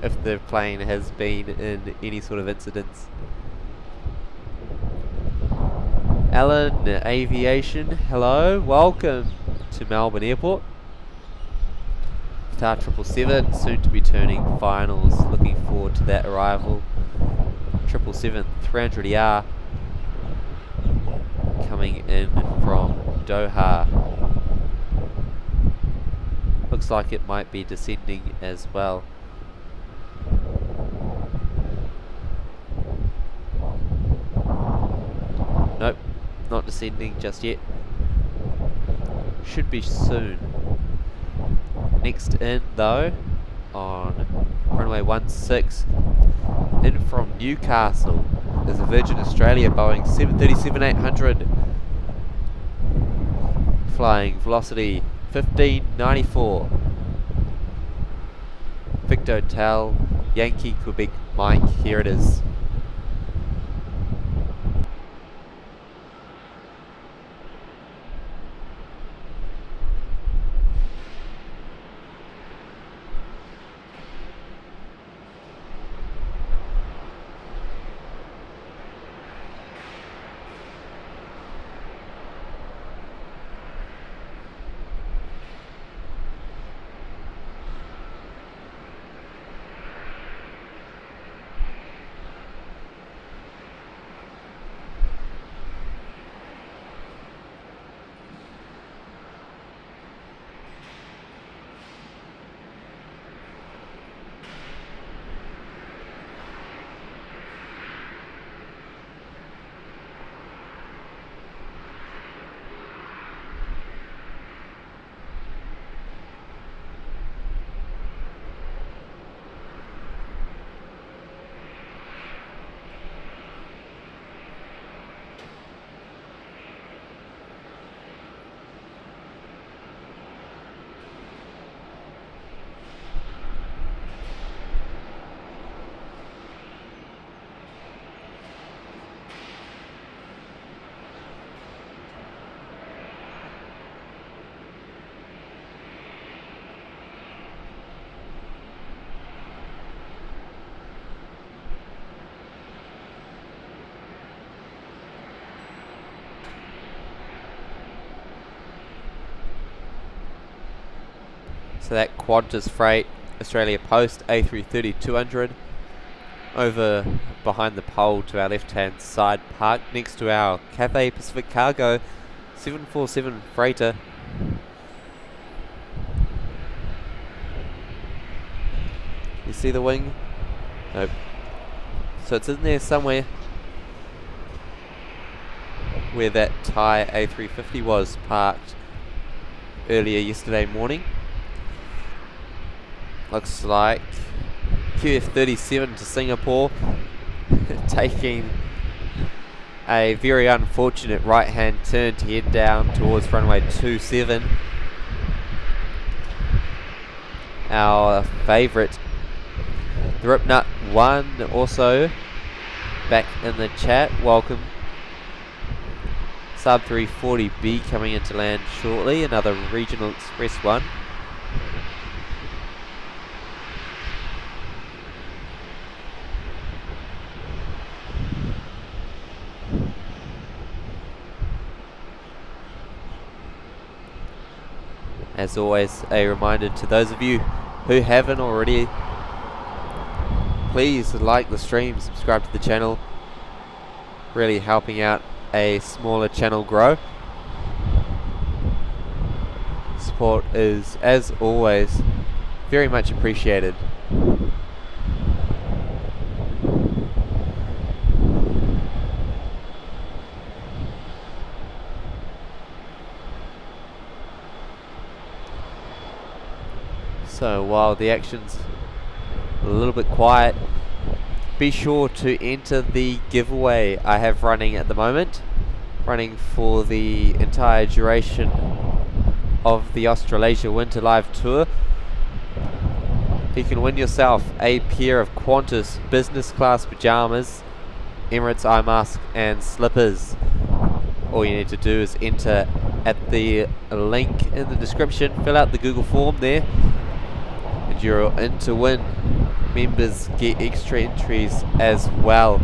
if the plane has been in any sort of incidents. Alan Aviation, hello, welcome to Melbourne Airport. Qatar 777, soon to be turning finals. Looking forward to that arrival. 777 300ER coming in from Doha. Looks like it might be descending as well. Nope, not descending just yet. Should be soon. Next in though, on runway 16, in from Newcastle, is a Virgin Australia Boeing 737-800, flying velocity 1594. Victor Hotel, Yankee Quebec Mike, here it is. So that Qantas Freight Australia Post A330-200 over behind the pole to our left hand side, parked next to our Cathay Pacific Cargo 747 freighter. You see the wing? Nope. So it's in there somewhere where that Thai A350 was parked earlier yesterday morning. Looks like QF37 to Singapore taking a very unfortunate right hand turn to head down towards runway 27. Our favourite, the Ripnut 1, also back in the chat. Welcome. Sub 340B coming into land shortly, another Regional Express 1. As always, a reminder to those of you who haven't already, please like the stream, subscribe to the channel, really helping out a smaller channel grow. Support is, as always, very much appreciated. So while the action's a little bit quiet, be sure to enter the giveaway I have running at the moment, running for the entire duration of the Australasia Winter Live Tour. You can win yourself a pair of Qantas business class pyjamas, Emirates Eyemask and slippers. All you need to do is enter at the link in the description, fill out the Google form there, and you're in to win. Members get extra entries as well.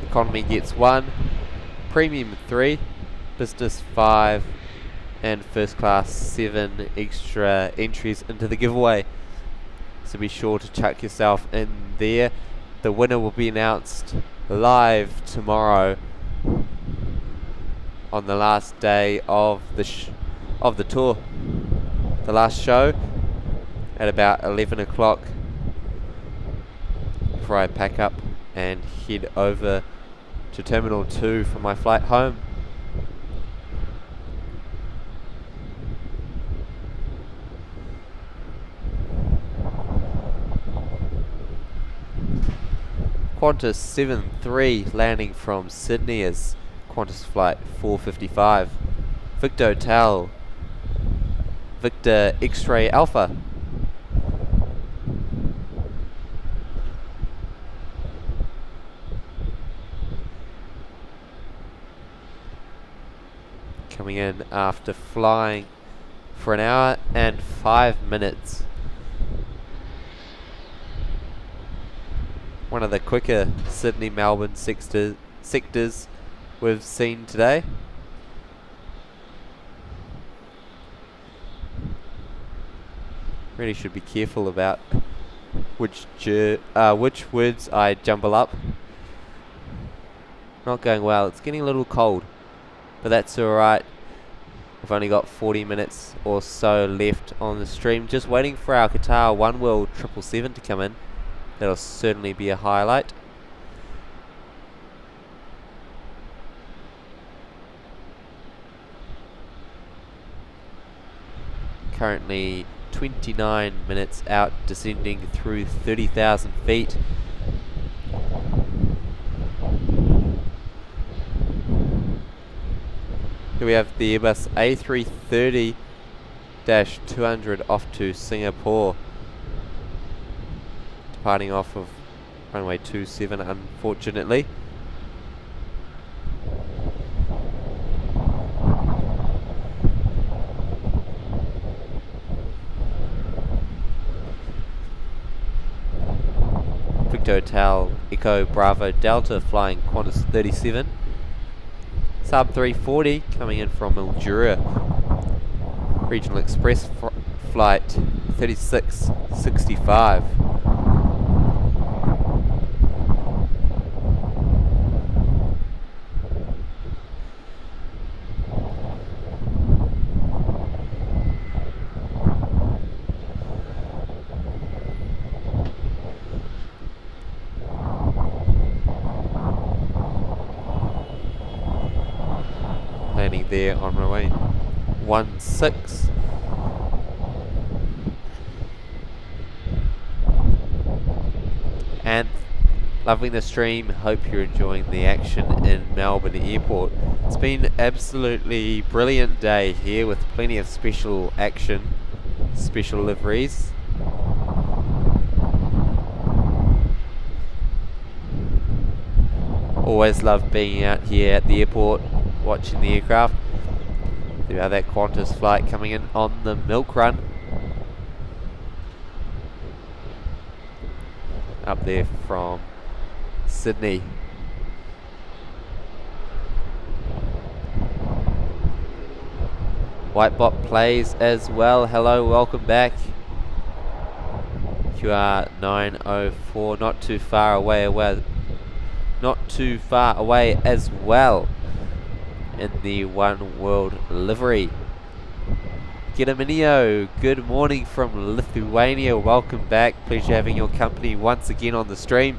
Economy gets 1, Premium 3, Business 5, and First Class 7 extra entries into the giveaway. So be sure to chuck yourself in there. The winner will be announced live tomorrow on the last day of the tour. The last show at about 11 o'clock before I pack up and head over to Terminal 2 for my flight home. Qantas 73 landing from Sydney as Qantas flight 455. Victor Hotel, Victor X-Ray Alpha. Coming in after flying for an hour and 5 minutes. One of the quicker Sydney-Melbourne sectors we've seen today. Really should be careful about which words I jumble up. Not going well. It's getting a little cold, but that's alright. We've only got 40 minutes or so left on the stream. Just waiting for our Qatar OneWorld 777 to come in. That'll certainly be a highlight. Currently 29 minutes out, descending through 30,000 feet. Here we have the Airbus A330-200 off to Singapore, departing off of runway 27 unfortunately. Victor Hotel Echo Bravo Delta flying Qantas 37. Sub 340 coming in from Mildura. Regional Express flight 3665. Landing there on runway 16. And loving the stream, hope you're enjoying the action in Melbourne Airport. It's been absolutely brilliant day here with plenty of special action, special liveries. Always love being out here at the airport watching the aircraft. We have that Qantas flight coming in on the milk run. Up there from Sydney. Whitebot plays as well. Hello, welcome back. QR 904, not too far away as well in the OneWorld livery. Gitaminio, good morning from Lithuania, welcome back. Pleasure having your company once again on the stream.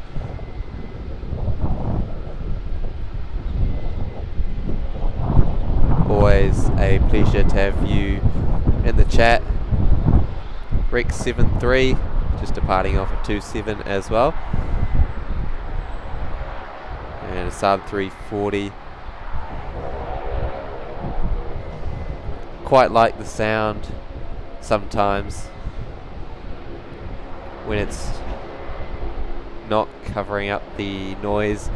Always a pleasure to have you in the chat. Rex 73, just departing off of 27 as well. And a Saab 340. Quite like the sound sometimes when it's not covering up the noise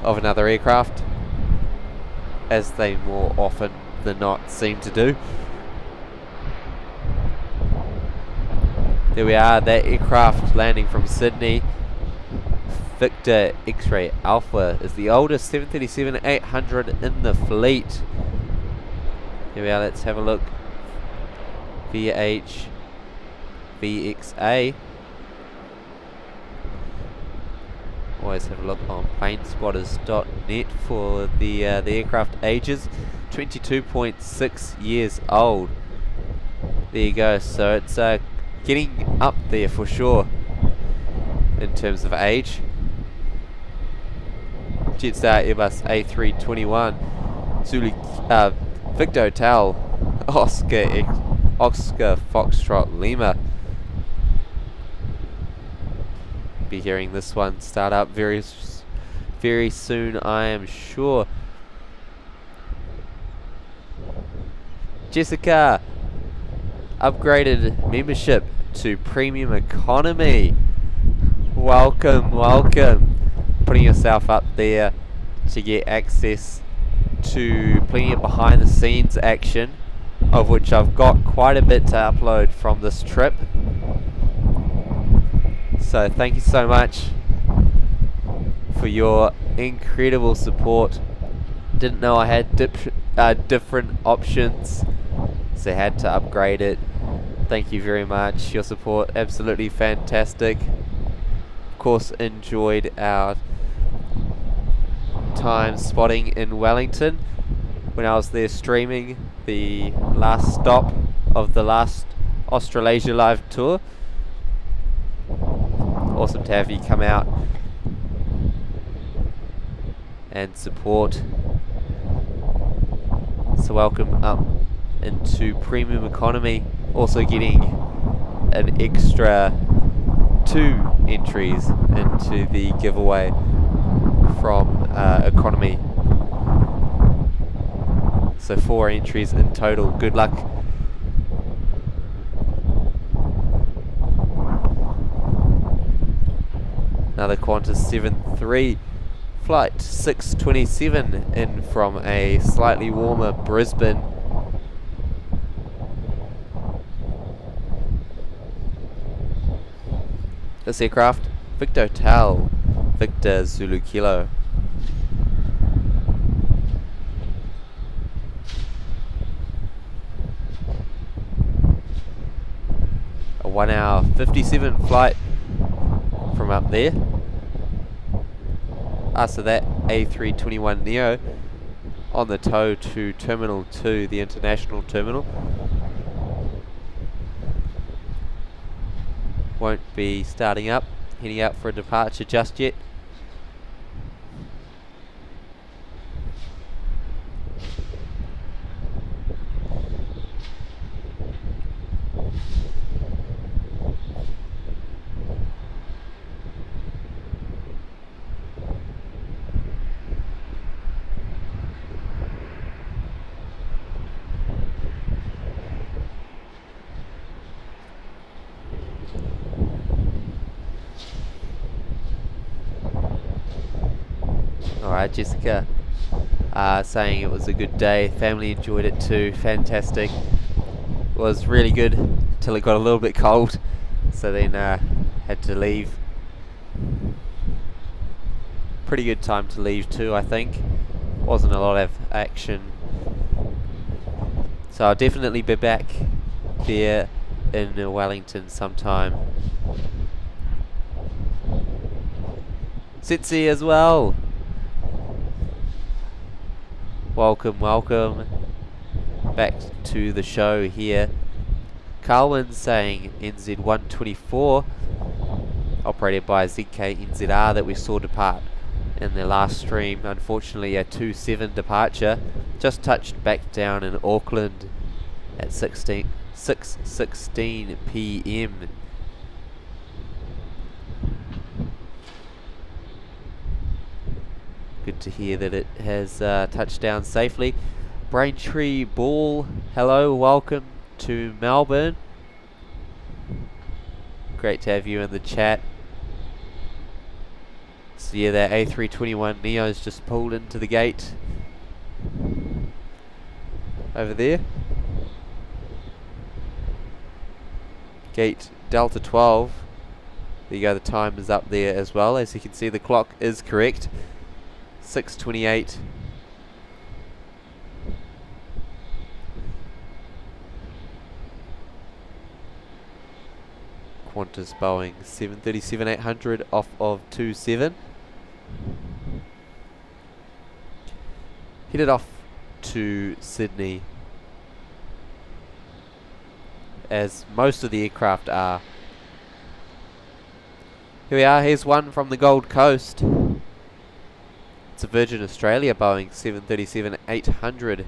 of another aircraft, as they more often than not seem to do. There we are, that aircraft landing from Sydney. Victor X-Ray Alpha is the oldest 737-800 in the fleet. Here we are, let's have a look. VH VXA. Always have a look on planespotters.net for the aircraft ages. 22.6 years old. There you go, so it's getting up there for sure in terms of age. Jetstar Airbus A321 Zulu Victor Hotel Oscar Foxtrot Lima. Be hearing this one start up very soon, I am sure. Jessica, upgraded membership to premium economy. Welcome, welcome. Putting yourself up there to get access to plenty of behind the scenes action, of which I've got quite a bit to upload from this trip. So thank you so much for your incredible support. Didn't know I had different options, so had to upgrade it. Thank you very much. Your support absolutely fantastic. Of course, enjoyed our time spotting in Wellington when I was there streaming the last stop of the last Australasia Live Tour. Awesome to have you come out and support. So welcome up into premium economy, also getting an extra 2 entries into the giveaway from economy. So 4 entries in total. Good luck. Another Qantas 7-3 flight 627 in from a slightly warmer Brisbane. This aircraft, Victor Hotel, Victor Zulu Kilo. 1 hour 57 flight from up there. After that, A321neo on the tow to Terminal 2, the international terminal. Won't be starting up, heading out for a departure just yet. Alright, Jessica saying it was a good day, family enjoyed it too, fantastic. It was really good till it got a little bit cold, so then had to leave. Pretty good time to leave too, I think. Wasn't a lot of action. So I'll definitely be back there in Wellington sometime. Sitsi as well. Welcome, welcome back to the show here. Carlin saying NZ124, operated by ZK NZR, that we saw depart in the last stream. Unfortunately, a 2-7 departure. Just touched back down in Auckland at 6:16 p.m. Good to hear that it has touched down safely. Braintree Ball, hello, welcome to Melbourne. Great to have you in the chat. So yeah, that A321neo's just pulled into the gate over there. Gate Delta 12. There you go, the time is up there as well. As you can see, the clock is correct. 6:28. Qantas Boeing 737-800 off of 27. Headed off to Sydney, as most of the aircraft are. Here we are, here's one from the Gold Coast. It's a Virgin Australia Boeing 737-800.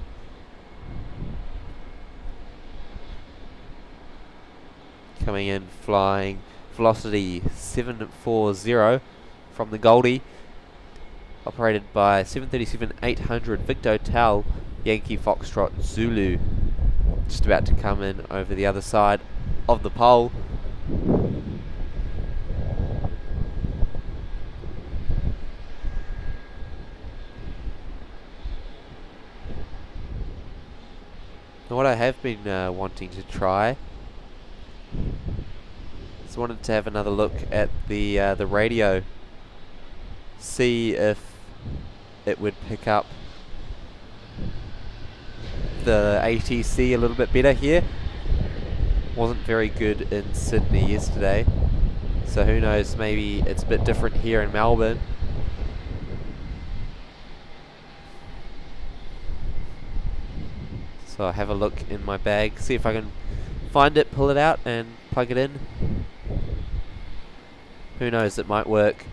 Coming in flying velocity 740 from the Goldie. Operated by 737-800 Victor Hotel Yankee Foxtrot Zulu. Just about to come in over the other side of the pole. Now what I have been wanting to try is wanted to have another look at the radio, see if it would pick up the ATC a little bit better here. Wasn't very good in Sydney yesterday, so who knows, maybe it's a bit different here in Melbourne. So I'll have a look in my bag, see if I can find it, pull it out and plug it in. Who knows, it might work.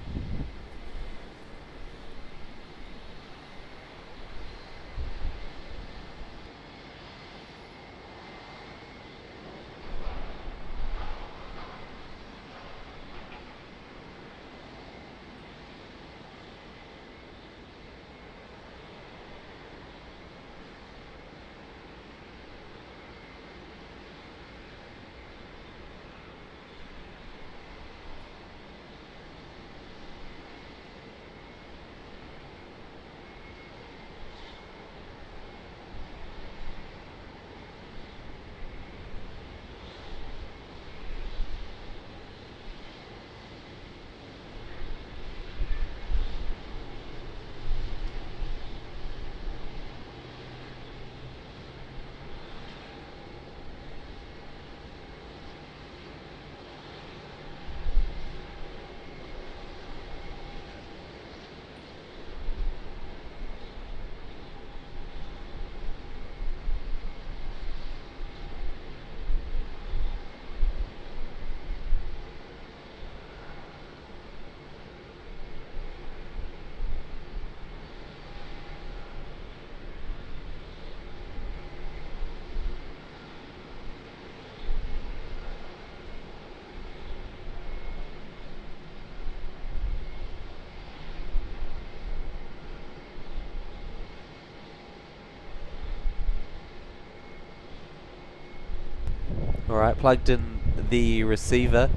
Alright, plugged in the receiver.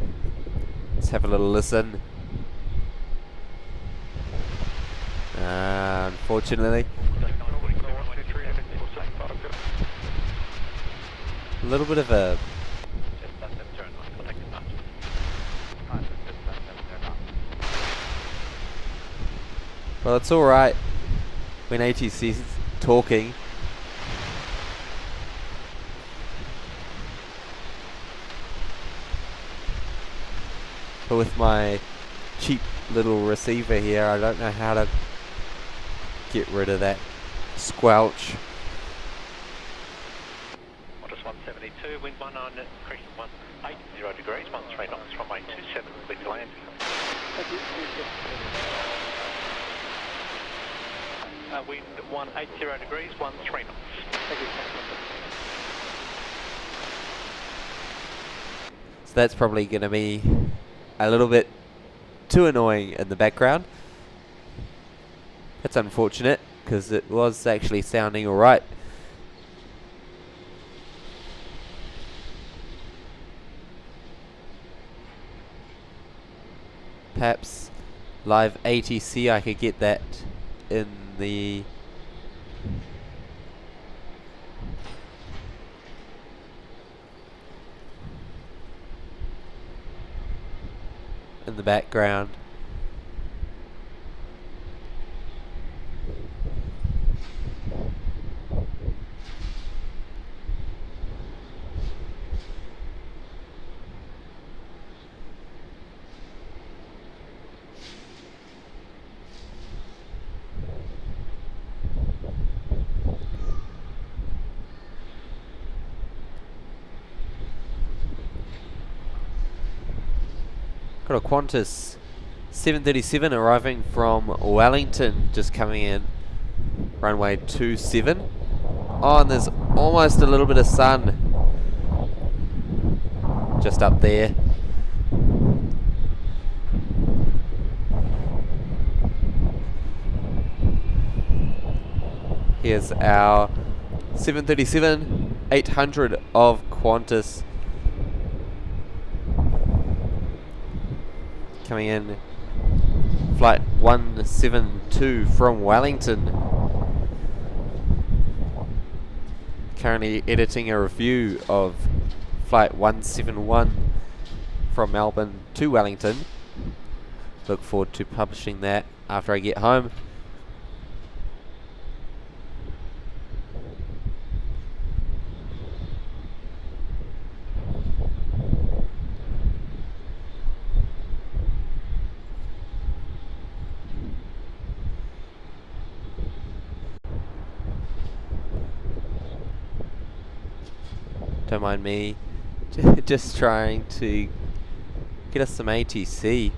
Let's have a little listen. Unfortunately, a little bit of a well, it's alright when ATC's talking. But with my cheap little receiver here, I don't know how to get rid of that squelch. Qantas 172, wind 19, correction 180 degrees, 13 knots, runway 27, clear to land. Wind 180 degrees, 13 knots. So that's probably going to be a little bit too annoying in the background. That's unfortunate, because it was actually sounding alright. Perhaps live ATC, I could get that in the background. Got a Qantas 737 arriving from Wellington, just coming in, runway 27. Oh, and there's almost a little bit of sun just up there. Here's our 737-800 of Qantas coming in, flight 172 from Wellington. Currently editing a review of flight 171 from Melbourne to Wellington. Look forward to publishing that after I get home. Don't mind me, just trying to get us some ATC.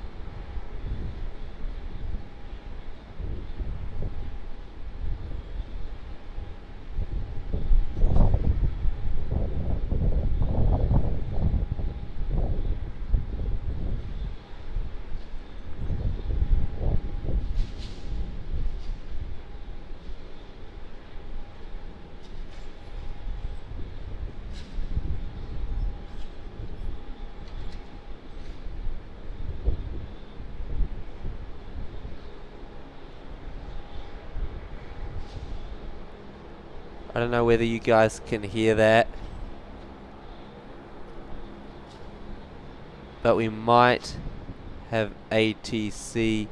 I don't know whether you guys can hear that, but we might have ATC.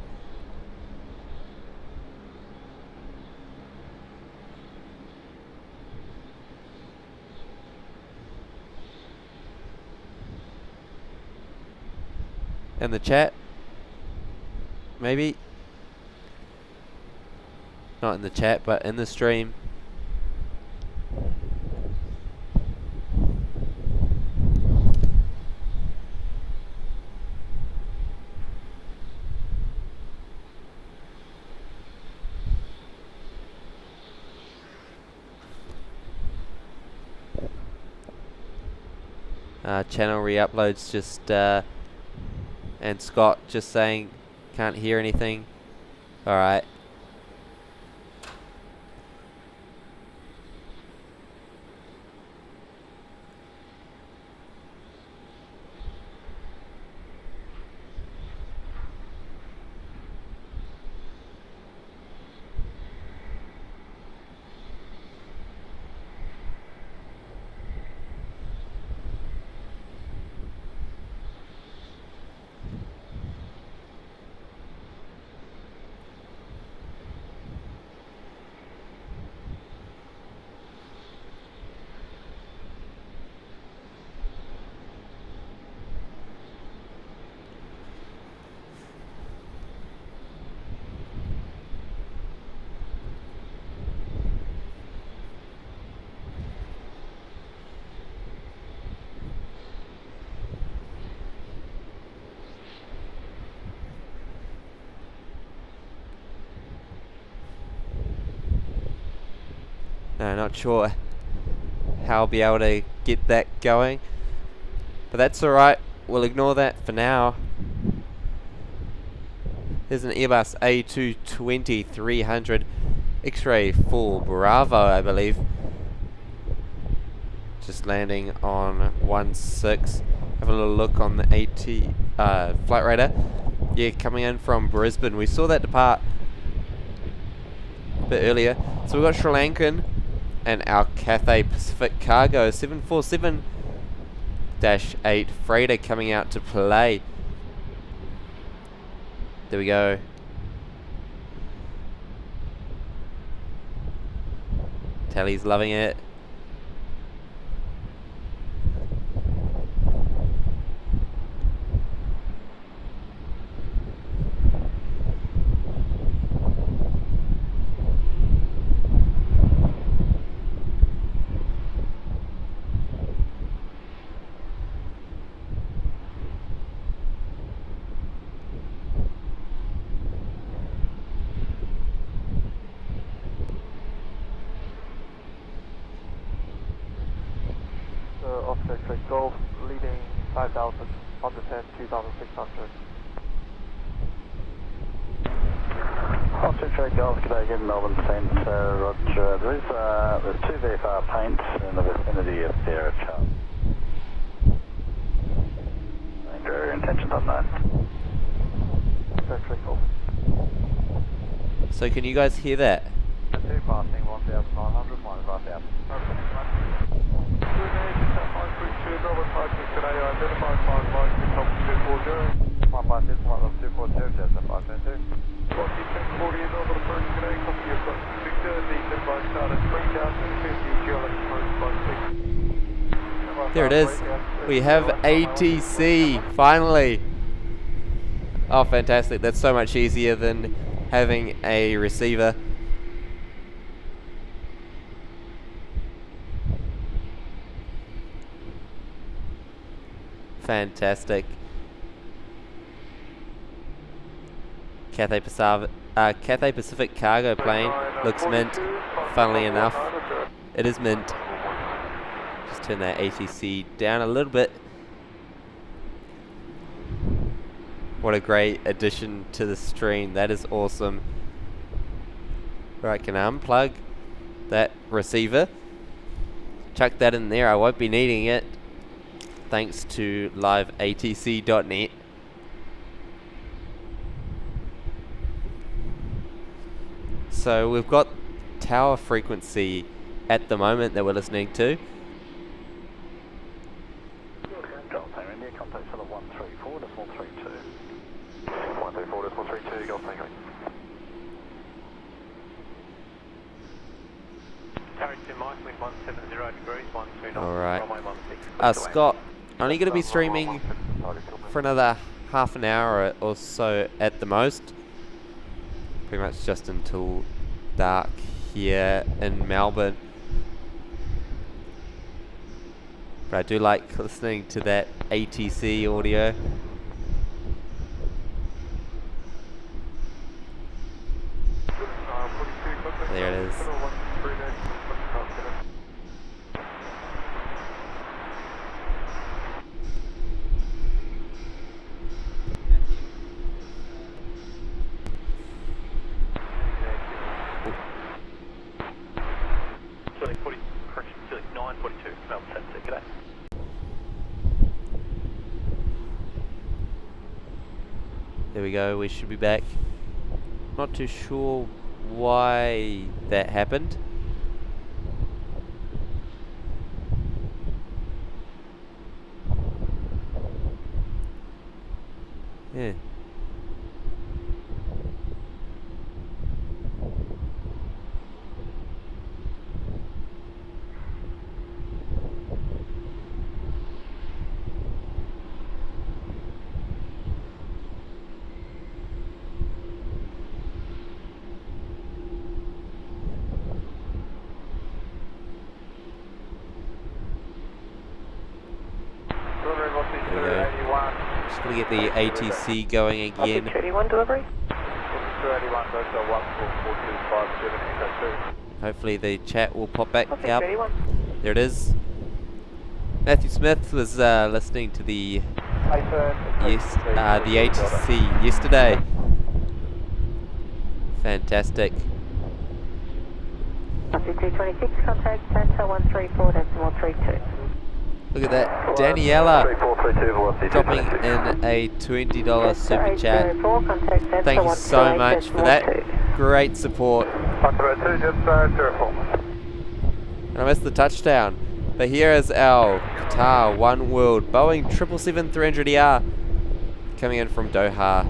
In the chat, maybe not in the chat, but in the stream. Channel re-uploads just and Scott just saying can't hear anything. Alright. No, not sure how I'll be able to get that going, but that's alright, we'll ignore that for now. There's an Airbus A220-300 X-ray full Bravo, I believe. Just landing on 16. Have a little look on the flight radar. Yeah, coming in from Brisbane. We saw that depart a bit earlier. So we've got SriLankan and our Cathay Pacific Cargo 747-8 freighter coming out to play. There we go. Tally's loving it. Golf leading 5,000, on the 10, 2,600. Oscar Golf, g'day again, Melbourne Centre, Roger. There's two VFR paints in the vicinity of Sierra Chart. Your intentions on that. So can you guys hear that? 2 passing 1,900, minus 5,000. There it is. We have ATC, finally. Oh, fantastic. That's so much easier than having a receiver. Fantastic. Cathay Pacific Cargo plane looks mint, funnily enough. It is mint. Just turn that ATC down a little bit. What a great addition to the stream. That is awesome. Right, can I unplug that receiver? Chuck that in there. I won't be needing it, thanks to liveatc.net. So we've got tower frequency at the moment that we're listening to. Golf Tango India, contact for the 134.32. 134.32, Golf Tango. Harrington Mike, wind 170 degrees, 129. Alright. Runway 16. Scott, only going to be streaming for another half an hour or so at the most. Pretty much just until dark here in Melbourne. But I do like listening to that ATC audio. There it is. There we go, we should be back. Not too sure why that happened. Yeah. Just gonna get the ATC going again. 81 delivery? 281 goes to 14425, Hopefully the chat will pop back Okay, up. 31. There it is. Matthew Smith was listening to the the ATC yesterday. Fantastic. 226, contact Santa 134.32. Look at that, Daniela 3432 velocity. dropping in a $20 super chat. Thank you so much for that. Great support. And I missed the touchdown. But here is our Qatar OneWorld Boeing 777-300ER coming in from Doha.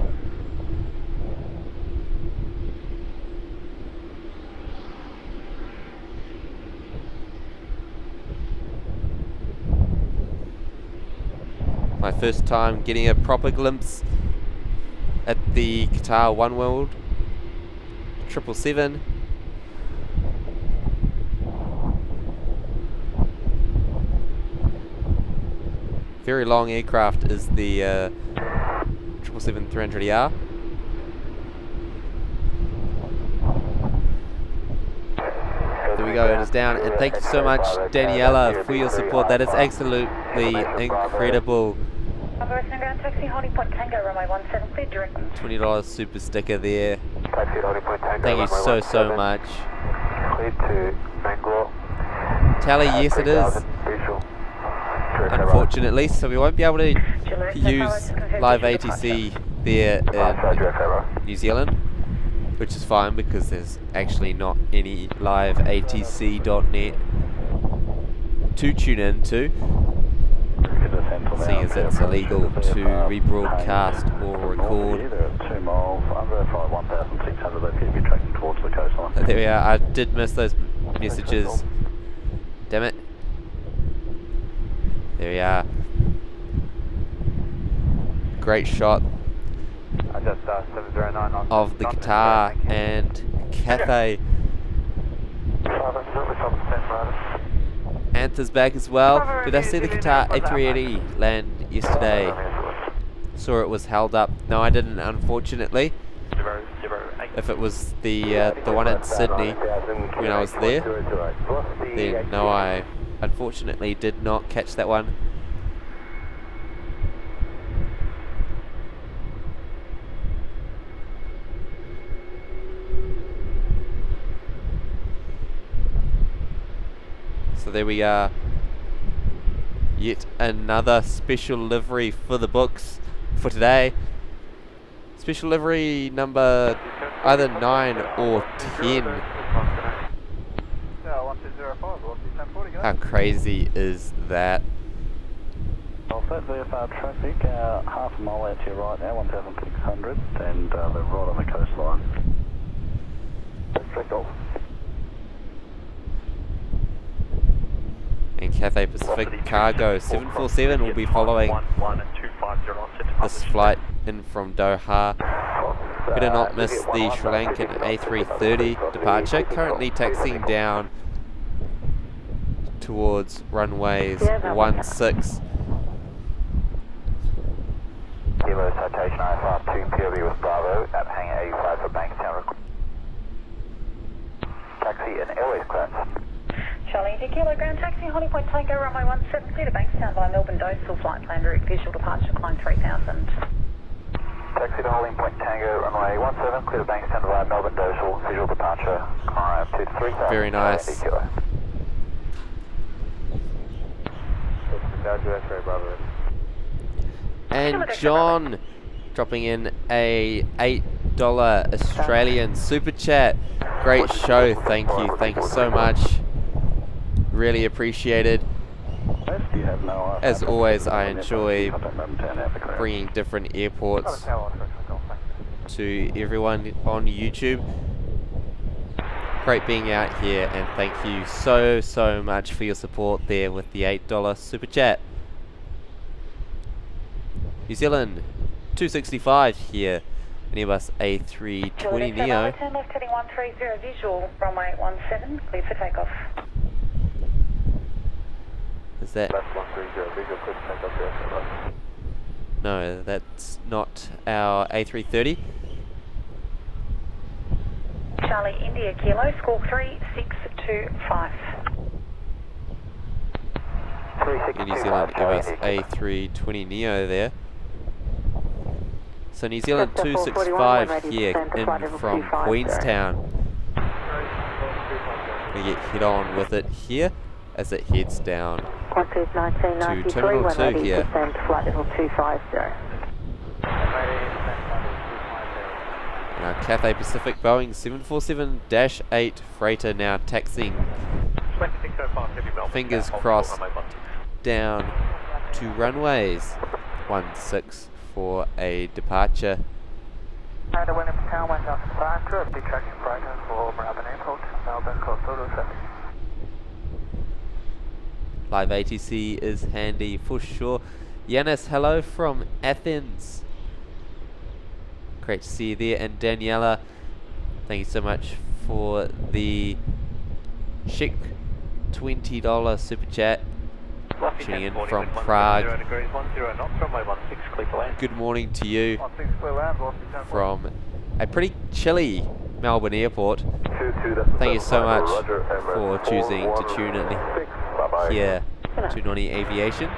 My first time getting a proper glimpse at the Qatar OneWorld 777. Very long aircraft is the 777-300ER. There we go, it is down, and thank you so much, Daniela, for your support. That is absolutely incredible. $20 super sticker there. Thank you so much. Tally, yes it is. Unfortunately, so we won't be able to use live ATC there in New Zealand, which is fine because there's actually not any live ATC.net to tune in to, seeing as it's illegal to rebroadcast or record. 2 miles under 1,600, they appear to be tracking towards the coastline. There we are, I did miss those messages. Damn it. There we are. Great shot of the Qatar and Cathay. Anth's back as well. Did I see the Qatar A380 land yesterday? Saw it was held up. No, I didn't, unfortunately. If it was the one in Sydney when I was there, then no, I unfortunately did not catch that one. So there we are. Yet another special livery for the books for today. Special livery number either 9 or 10. How crazy is that? Well, set VFR traffic, half a mile out to your right now, 1,600, and they're right on the coastline. Take off. And Cathay Pacific Cargo 747 will be following this flight in from Doha. Better not miss the SriLankan A330 departure, currently taxiing down towards runways 16. Kilo citation IFR 2 POV with Bravo at hangar 85 for Bankstown. Taxi and airways clearance. Charlie, into Kilo ground taxi, Holly Point Tango, runway 17, clear to Bankstown via Melbourne Dorsal, flight plan route, visual departure, climb 3000. Taxi to Holly Point Tango, runway 17, clear to Bankstown via Melbourne Dorsal, visual departure, climb 3000. Very nice. And John dropping in a $8 Australian super chat. Great show, thank you so much. Really appreciated. As always, I enjoy bringing different airports to everyone on YouTube. Great being out here, and thank you so much for your support there with the $8 super chat. New Zealand 265 here, an Airbus A320 Neo. Turn left heading 130 visual, runway 17, clear for takeoff. Is that? No, that's not our A330. Charlie India Kilo, squawk 3625. New Zealand Airbus A320neo there. So New Zealand 265 here in from Queenstown. We get head on with it here as it heads down to Terminal 2 here. Flight level 250. Now Cathay Pacific Boeing 747-8 freighter now taxiing, fingers crossed, down to runways 16 for a departure. Winter Town, 1005, detracting Brighton for Melbourne Airport, Melbourne Colombo 7. Live ATC is handy for sure. Yanis, hello from Athens. Great to see you there. And Daniela, thank you so much for the chic $20 super chat. Tuning in from Prague. Good morning to you from a pretty chilly Melbourne Airport. Thank you so much for choosing to tune in here to Noni Aviation.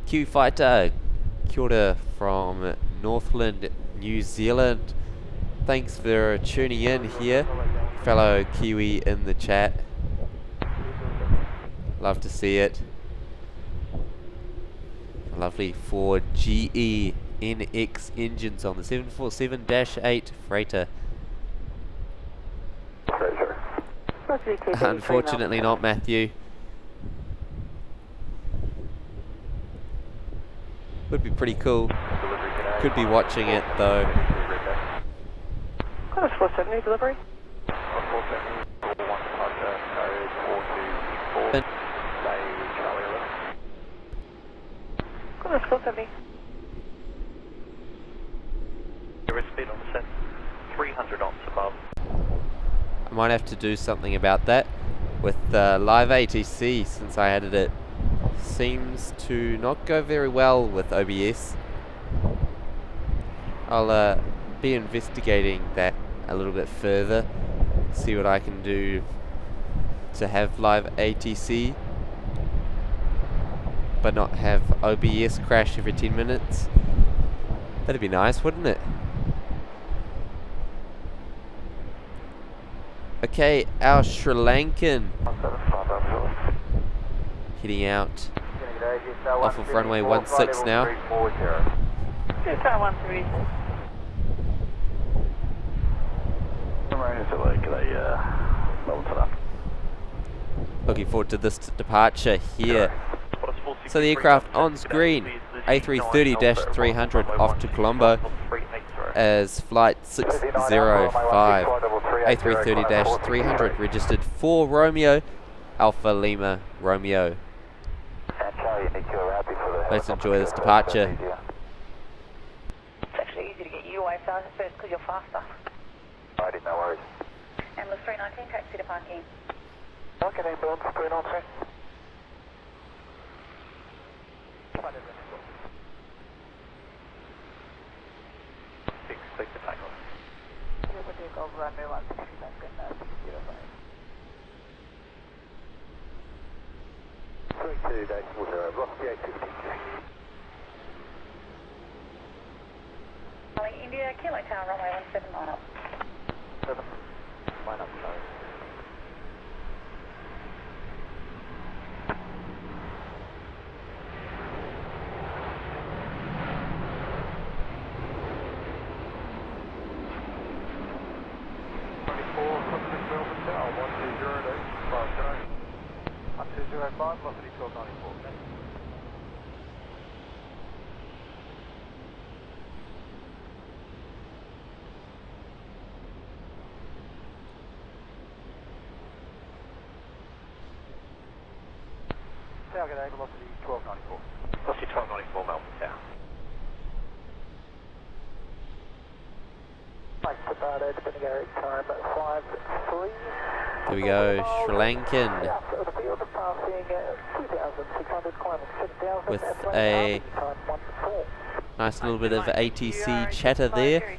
Q Fighter, kia ora from Northland, New Zealand. Thanks for tuning in here, fellow Kiwi in the chat. Love to see it. Lovely for GE NX engines on the 747-8 freighter. Unfortunately not, Matthew. Would be pretty cool. Could be watching it though. Qantas 470 delivery. Qantas 470. Speed on set 300 knots above. I might have to do something about that with live ATC, since I added it. Seems to not go very well with OBS. I'll be investigating that a little bit further, see what I can do to have live ATC but not have OBS crash every 10 minutes. That'd be nice, wouldn't it? Okay, our SriLankan heading out off of runway 16 now. Looking forward to this departure here. So the aircraft on screen, A330-300 off to Colombo as flight 605. A330-300 registered for Romeo, Alpha Lima Romeo. Let's enjoy this departure. It's actually easy to get you away first because you're faster. Righty, no worries. Ambulance 319, taxi to parking. Okay, ambulance 319. Click the takeoff. Takeoff runway 16, Lankan, 605. 32.40, velocity 850. Calling India, Kilo Tower, runway 17, line up. 7, line up, sorry. Melbourne Tower, 1208, 1205, velocity 1294. Tower, g'day, velocity 1294. Velocity 1294, Melbourne Tower. Thanks, Tabardo, depending on time 53. There we go, SriLankan with a nice little bit of ATC chatter there,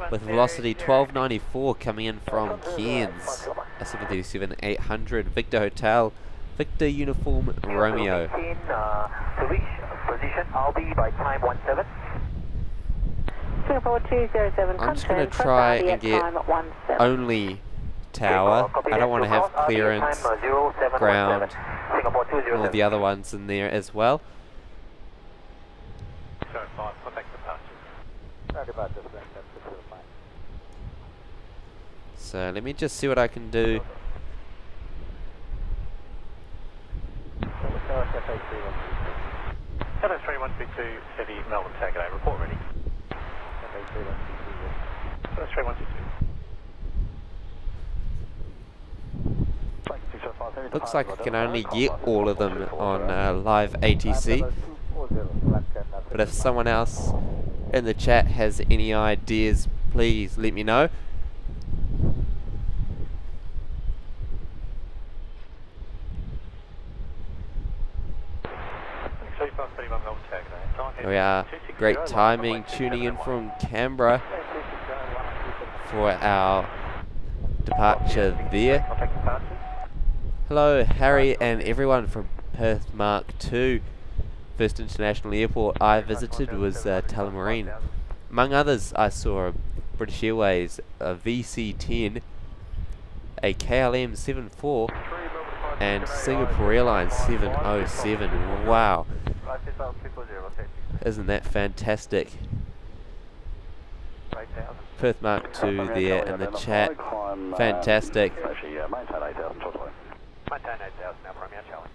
with velocity 1294 coming in from Cairns, a 737-800, Victor Hotel, Victor Uniform Romeo. To reach position, I'll be by time 17. Singapore 207. I'm just going to try and get only tower. I don't want to have clearance, ground, and all the other ones in there as well. So let me just see what I can do. Hello, 3122, City, Melbourne, Takeoff, report ready. Hello, 3122. Looks like I can only get all of them on live ATC. But if someone else in the chat has any ideas, please let me know. There we are, great timing, tuning in from Canberra for our departure there. Hello Harry and everyone from Perth Mark II. First international airport I visited was Tullamarine. Among others, I saw British Airways, a VC-10, a KLM 74, and Singapore Airlines 707. Wow. Isn't that fantastic? Perth Mark II there in the chat. Fantastic. Actually, maintain 8,000 shortly. Maintain 8,000 now, Romeo, Charlie.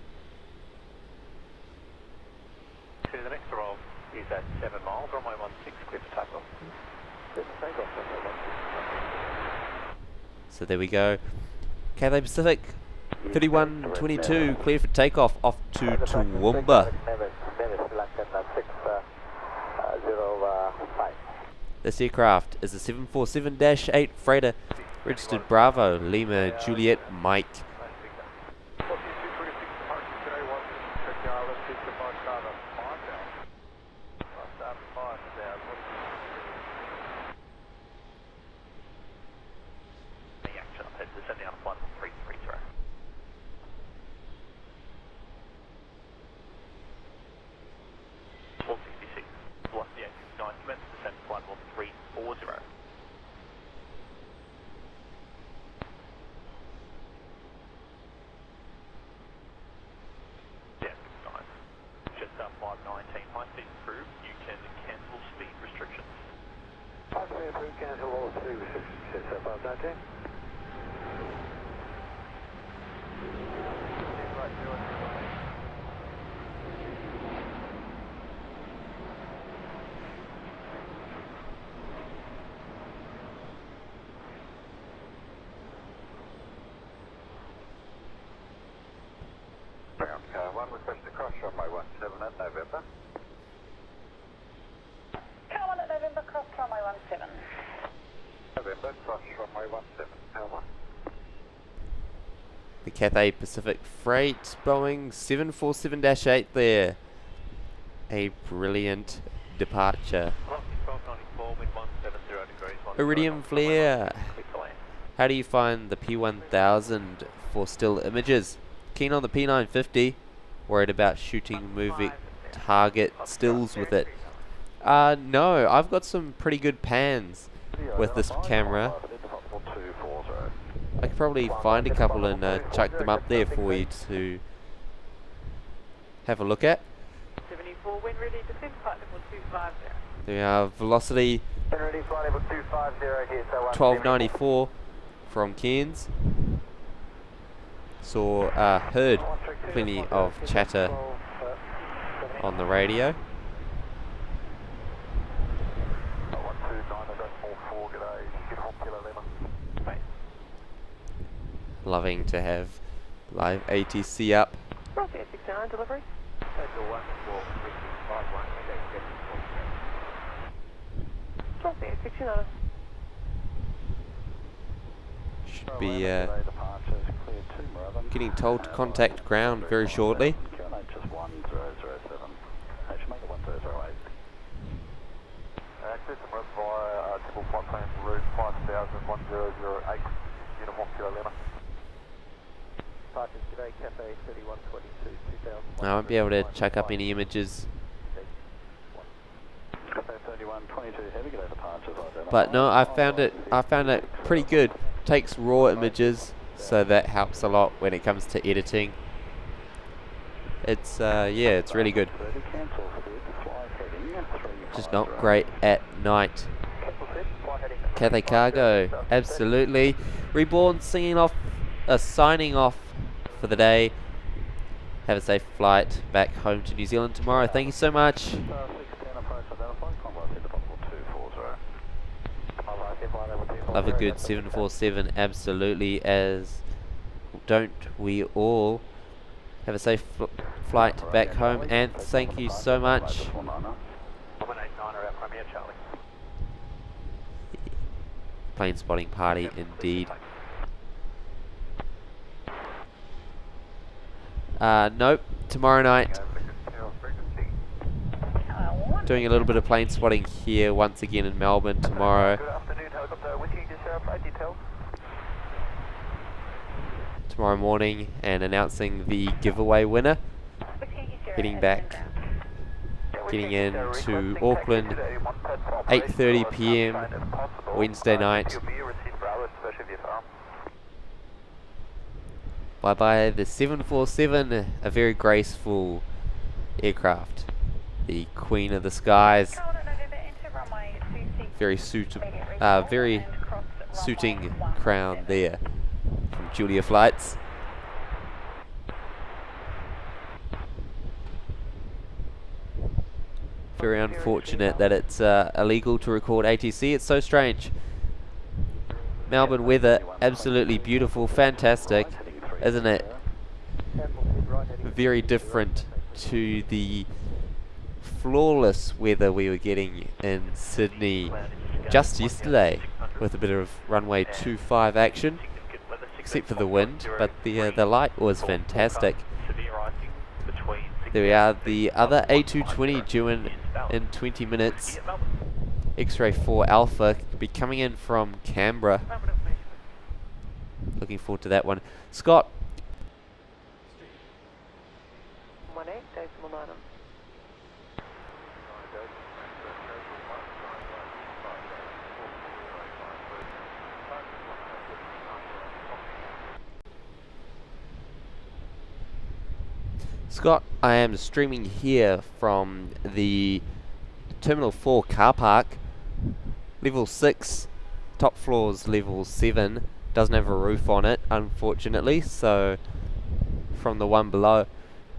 To the next roll is at 7 miles, runway 16, clear for takeoff. So there we go. Cathay Pacific 3122, clear for takeoff off to Toowoomba. This aircraft is a 747-8 freighter, registered Bravo, Lima, Juliet, Mike. One request to cross runway 17 at November. Car 1 at November, cross runway 17. November, cross runway 17. How much? The Cathay Pacific Freight Boeing 747-8 there. A brilliant departure. Iridium Flare. How do you find the P1000 for still images? Keen on the P950. Worried about shooting moving target stills with it. No, I've got some pretty good pans with this camera. I could probably find a couple and chuck them up there for you to have a look at. 74, wind ready, descend flight level 250. There we are, velocity Wind ready, flight level 250 here, so 1294 from Cairns. Heard plenty of chatter on the radio. Loving to have live ATC up. Roger, 69, delivery. Roger, 69. Should be Getting told to contact ground very shortly. Just 1007. Actually, make it 1008. Access Emirates via typical flight plan route 5000-1008, Uniform Kilo Lima. Departures today, Cathay 3122, 2001. I won't be able to chuck up any images. Cathay 3122, heavy gate departures identified. But no, I found it pretty good. Takes raw images, so that helps a lot when it comes to editing. It's yeah, it's really good. Just not great at night. Cathay Cargo, absolutely. Reborn signing off for the day. Have a safe flight back home to New Zealand tomorrow. Thank you so much. Love a good 747, absolutely, as don't we all. Have a safe flight back home, and thank you so much. Plane spotting party indeed. Nope, tomorrow night. Doing a little bit of plane spotting here once again in Melbourne tomorrow. Tomorrow morning, and announcing the giveaway winner. Heading back, getting into Auckland, 8:30 PM Wednesday night. Bye bye the 747, a very graceful aircraft, the Queen of the Skies. Very suiting crown there from Julia Flights. Very unfortunate that it's illegal to record ATC. It's so strange. Melbourne weather, absolutely beautiful, fantastic, isn't it? Very different to the flawless weather we were getting in Sydney just yesterday, with a bit of runway 25 action, except for the wind, but the light was fantastic. There we are, the other A220 due in 20 minutes. X-Ray 4 Alpha could be coming in from Canberra. Looking forward to that one. Scott. Scott, I am streaming here from the Terminal 4 car park. Level 6, top floor's level 7. Doesn't have a roof on it, unfortunately, so from the one below,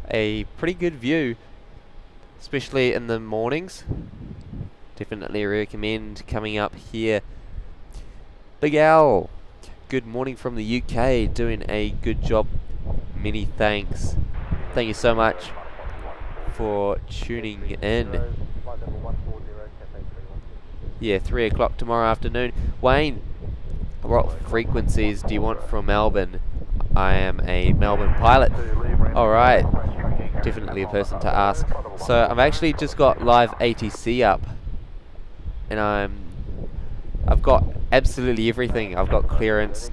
a pretty good view, especially in the mornings. Definitely recommend coming up here. Big Al, good morning from the UK, doing a good job. Many thanks. Thank you so much for tuning in. Yeah, 3 o'clock tomorrow afternoon. Wayne, what frequencies do you want from Melbourne? I am a Melbourne pilot. Alright, definitely a person to ask. So I've actually just got live ATC up, and I've got absolutely everything. I've got clearance,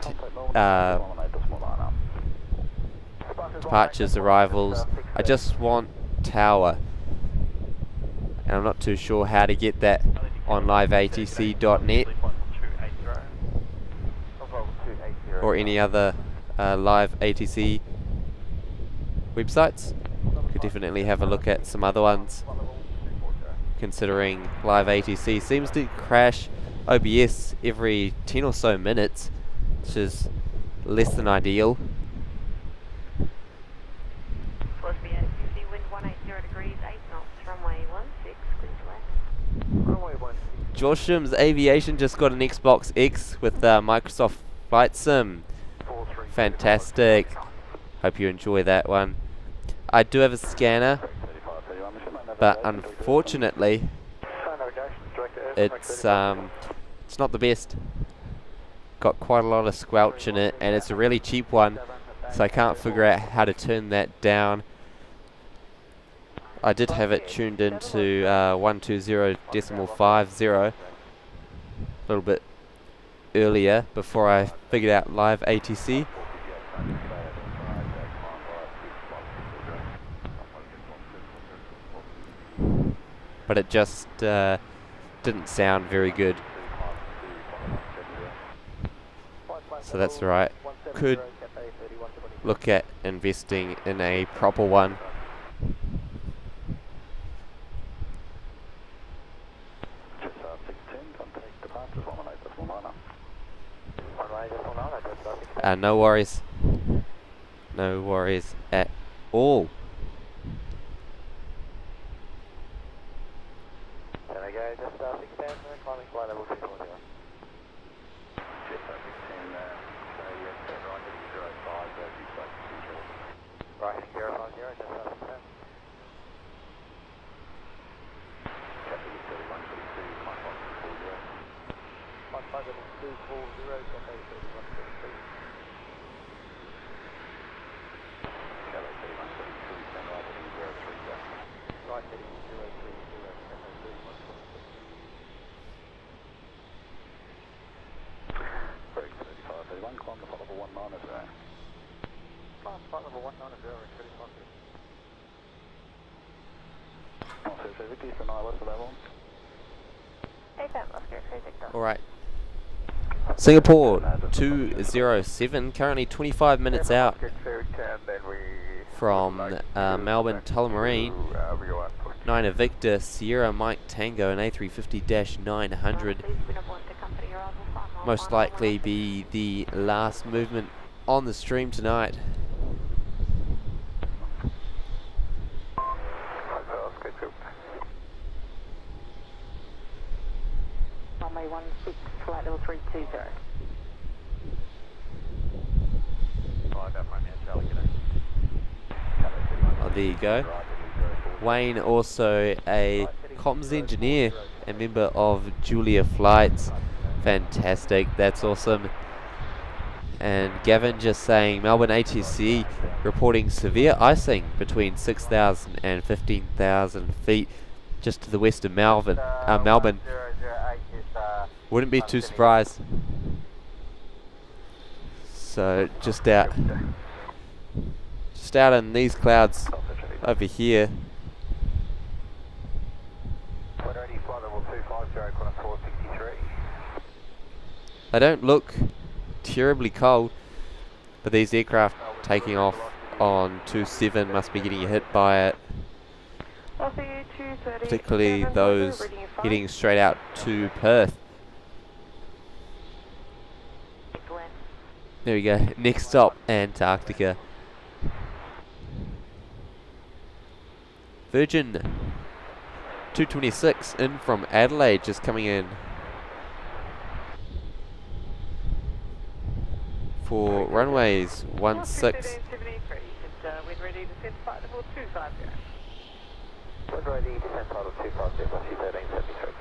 departures, arrivals. I just want tower, and I'm not too sure how to get that on liveatc.net or any other live ATC websites. Could definitely have a look at some other ones, considering live ATC seems to crash OBS every 10 or so minutes, which is less than ideal. Joshim's Aviation just got an Xbox X with Microsoft Flight Sim. Fantastic. Hope you enjoy that one. I do have a scanner, but unfortunately it's not the best. Got quite a lot of squelch in it, and it's a really cheap one. so I can't figure out how to turn that down. I did have it tuned into 120.50 a little bit earlier before I figured out live ATC. But it just didn't sound very good. So that's right. Could look at investing in a proper one. No worries. No worries at all. Can I go just 6,000 and climbing flight level 240? Right, 050, just 6,000. Alright. Singapore 207, currently 25 minutes out from Melbourne Tullamarine. 9 Victor Sierra Mike Tango and A350-900. Most likely be the last movement on the stream tonight. Runway 16, flight level 320. Oh, there you go. Wayne, also a comms engineer and member of Julia Flights. Fantastic, that's awesome. And Gavin just saying Melbourne ATC reporting severe icing between 6,000 and 15,000 feet just to the west of Melbourne. Wouldn't be too surprised. So just out in these clouds over here. They don't look terribly cold, but these aircraft taking off on 27 must be getting hit by it. Particularly those heading straight out to Perth. There we go. Next stop, Antarctica. Virgin 226 in from Adelaide, just coming in for runways 16. We're ready to send flight level 250. We're ready to send flight level 250, 1373.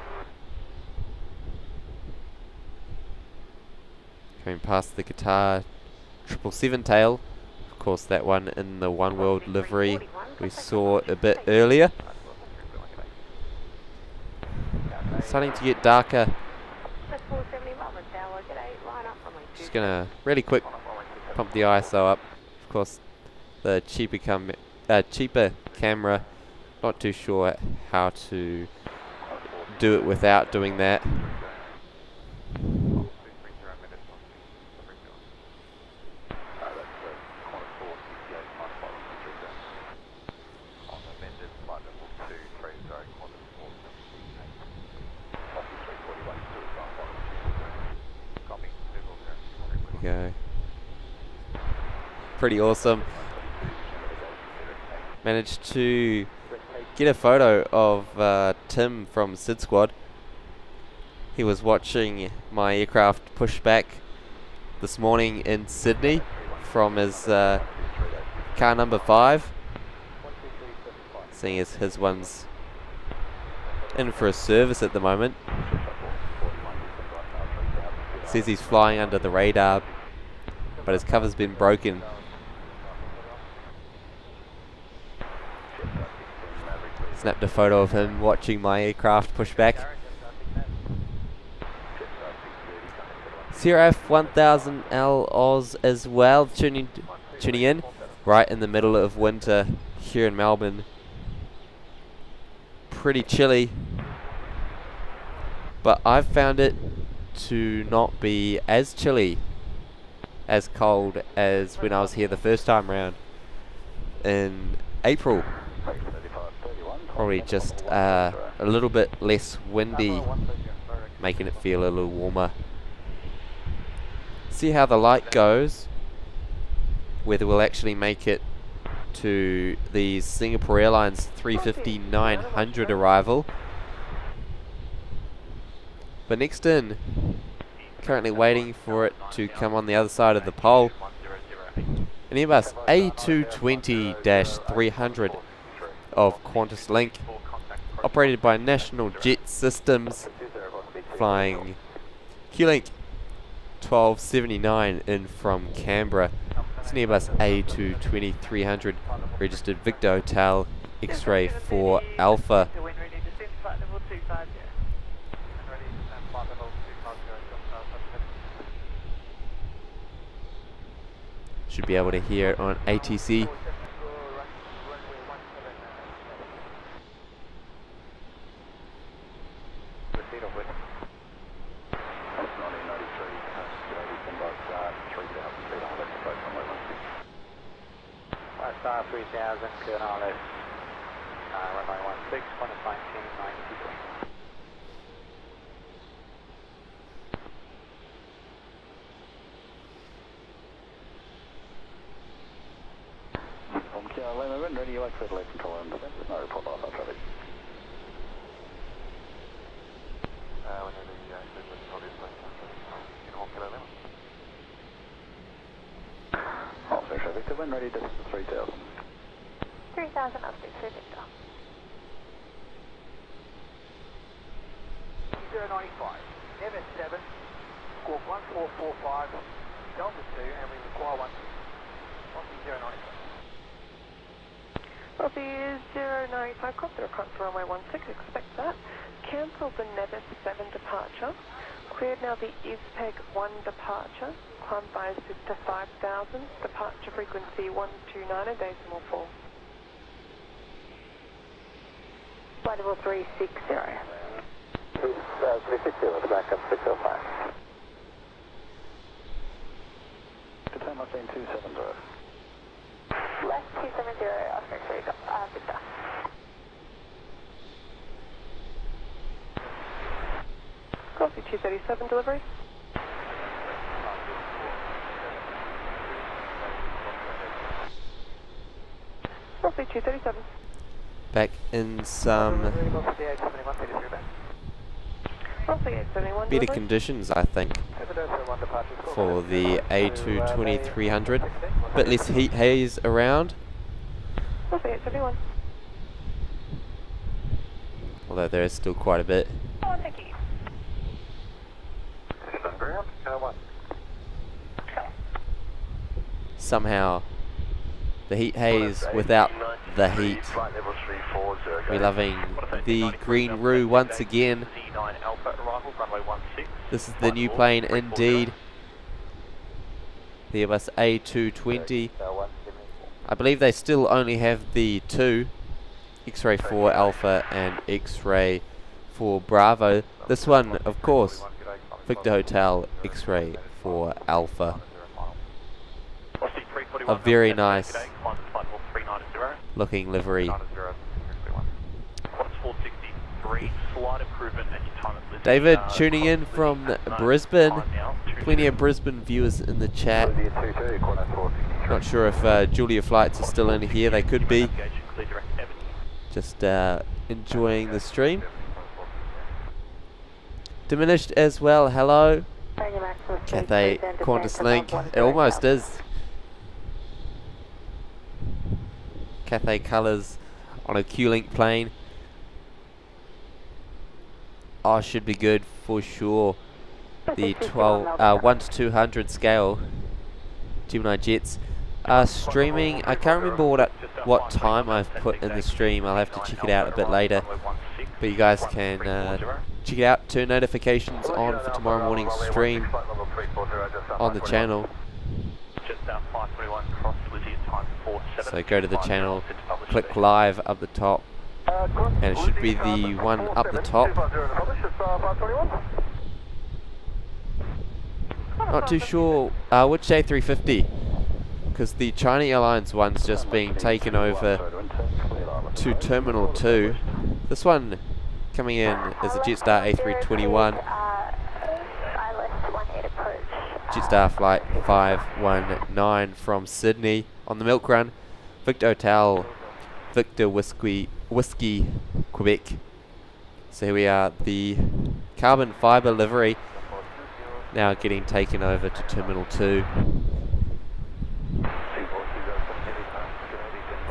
Going past the Qatar 777 tail. Of course, that one in the OneWorld livery we saw a bit earlier. Starting to get darker. Just gonna really quick pump the ISO up. Of course, the cheaper camera. Not too sure how to do it without doing that. Go. Pretty awesome. Managed to get a photo of Tim from Sid Squad. He was watching my aircraft push back this morning in Sydney from his car number 5. Seeing as his one's in for a service at the moment. Says he's flying under the radar, but his cover's been broken Snapped a photo of him watching my aircraft push back. CRF 1000L Oz as well, tuning in right in the middle of winter here in Melbourne. Pretty chilly, but I've found it to not be as chilly, as cold as when I was here the first time round in April. Probably just a little bit less windy, making it feel a little warmer. See how the light goes, whether we'll actually make it to the Singapore Airlines 350-900 arrival. But next in, currently waiting for it to come on the other side of the pole, an Airbus A220-300 of QANTASlink, operated by National Jet Systems, flying QLink 1279 in from Canberra. It's an Airbus A220-300, registered Victor Hotel X-ray 4 Alpha. Should be able to hear it on ATC. Star 3000, Runway 16, Qantas 1993. From Lima, ready, you like for the left control and defense, no report off our traffic. Victor, when ready, distance 3000. 3000 up to Victor. 095, MS 7, squawk 1445, Delta 2, and we require 095. Copy 095, copter across runway 16, expect that. Cancel the Nevis 7 departure. Cleared now the ISPEG 1 departure. Climb by to 5000, departure frequency 129, decimal 4. Flight level 360. 360, let's back up 605. Cathay Mustang 270. Left 270, Oscar X-ray, Victor. Copy 237 delivery. Copy 237. Back in some better conditions, I think, for the A220-300. Bit less heat haze around, Copy 871. although there is still quite a bit. Oh, thank you. Somehow, the heat haze without the heat. We're loving the green roux once again. This is the new plane indeed. The Airbus A220. I believe they still only have the two, X-ray 4 Alpha and X-ray 4 Bravo. This one, of course, Victor Hotel X-ray 4 Alpha. A very nice looking livery. David tuning in from Brisbane. Plenty of Brisbane viewers in the chat. Not sure if Julia flights are still in here. They could be. Just enjoying the stream. Diminished as well. Hello. Cathay QANTASlink. It almost is. Cathay colours on a QLink plane. Oh, should be good for sure. The 1 to 200 scale Gemini jets are streaming. I can't remember what time I've put in the stream. I'll have to check it out a bit later, but you guys can check it out. Turn notifications on for tomorrow morning's stream on the channel. So go to the channel, click live up the top, and it should be the one up the top. Not too sure which A350, because the China Airlines one's just being taken over to Terminal 2. This one coming in is a Jetstar A321, Jetstar Flight 519 from Sydney on the milk run. Victor Hotel, Victor Whiskey, Quebec. So here we are, the carbon fibre livery now getting taken over to Terminal 2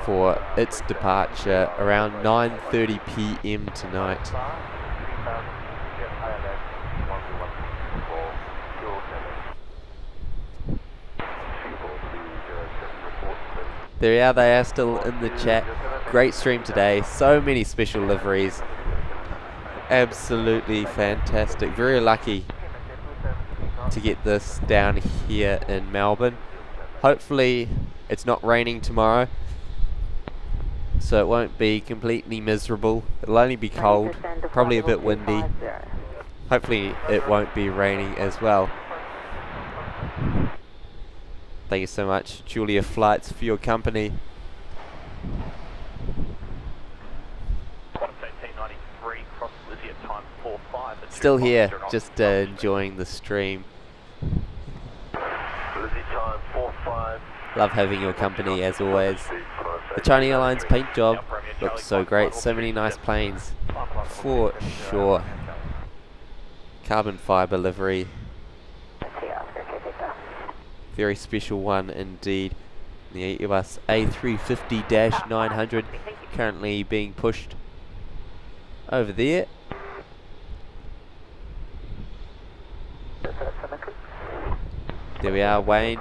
for its departure around 9:30 PM tonight. There they are still in the chat. Great stream today, so many special liveries, absolutely fantastic. Very lucky to get this down here in Melbourne. Hopefully it's not raining tomorrow, so it won't be completely miserable. It'll only be cold, probably a bit windy. Hopefully it won't be raining as well. Thank you so much, Julia Flights, for your company. Still here, just enjoying the stream. Love having your company as always. The China Airlines paint job looks so great. So many nice planes, for sure. Carbon fibre livery. Very special one indeed. The Airbus A350-900 currently being pushed over there. There we are, Wayne,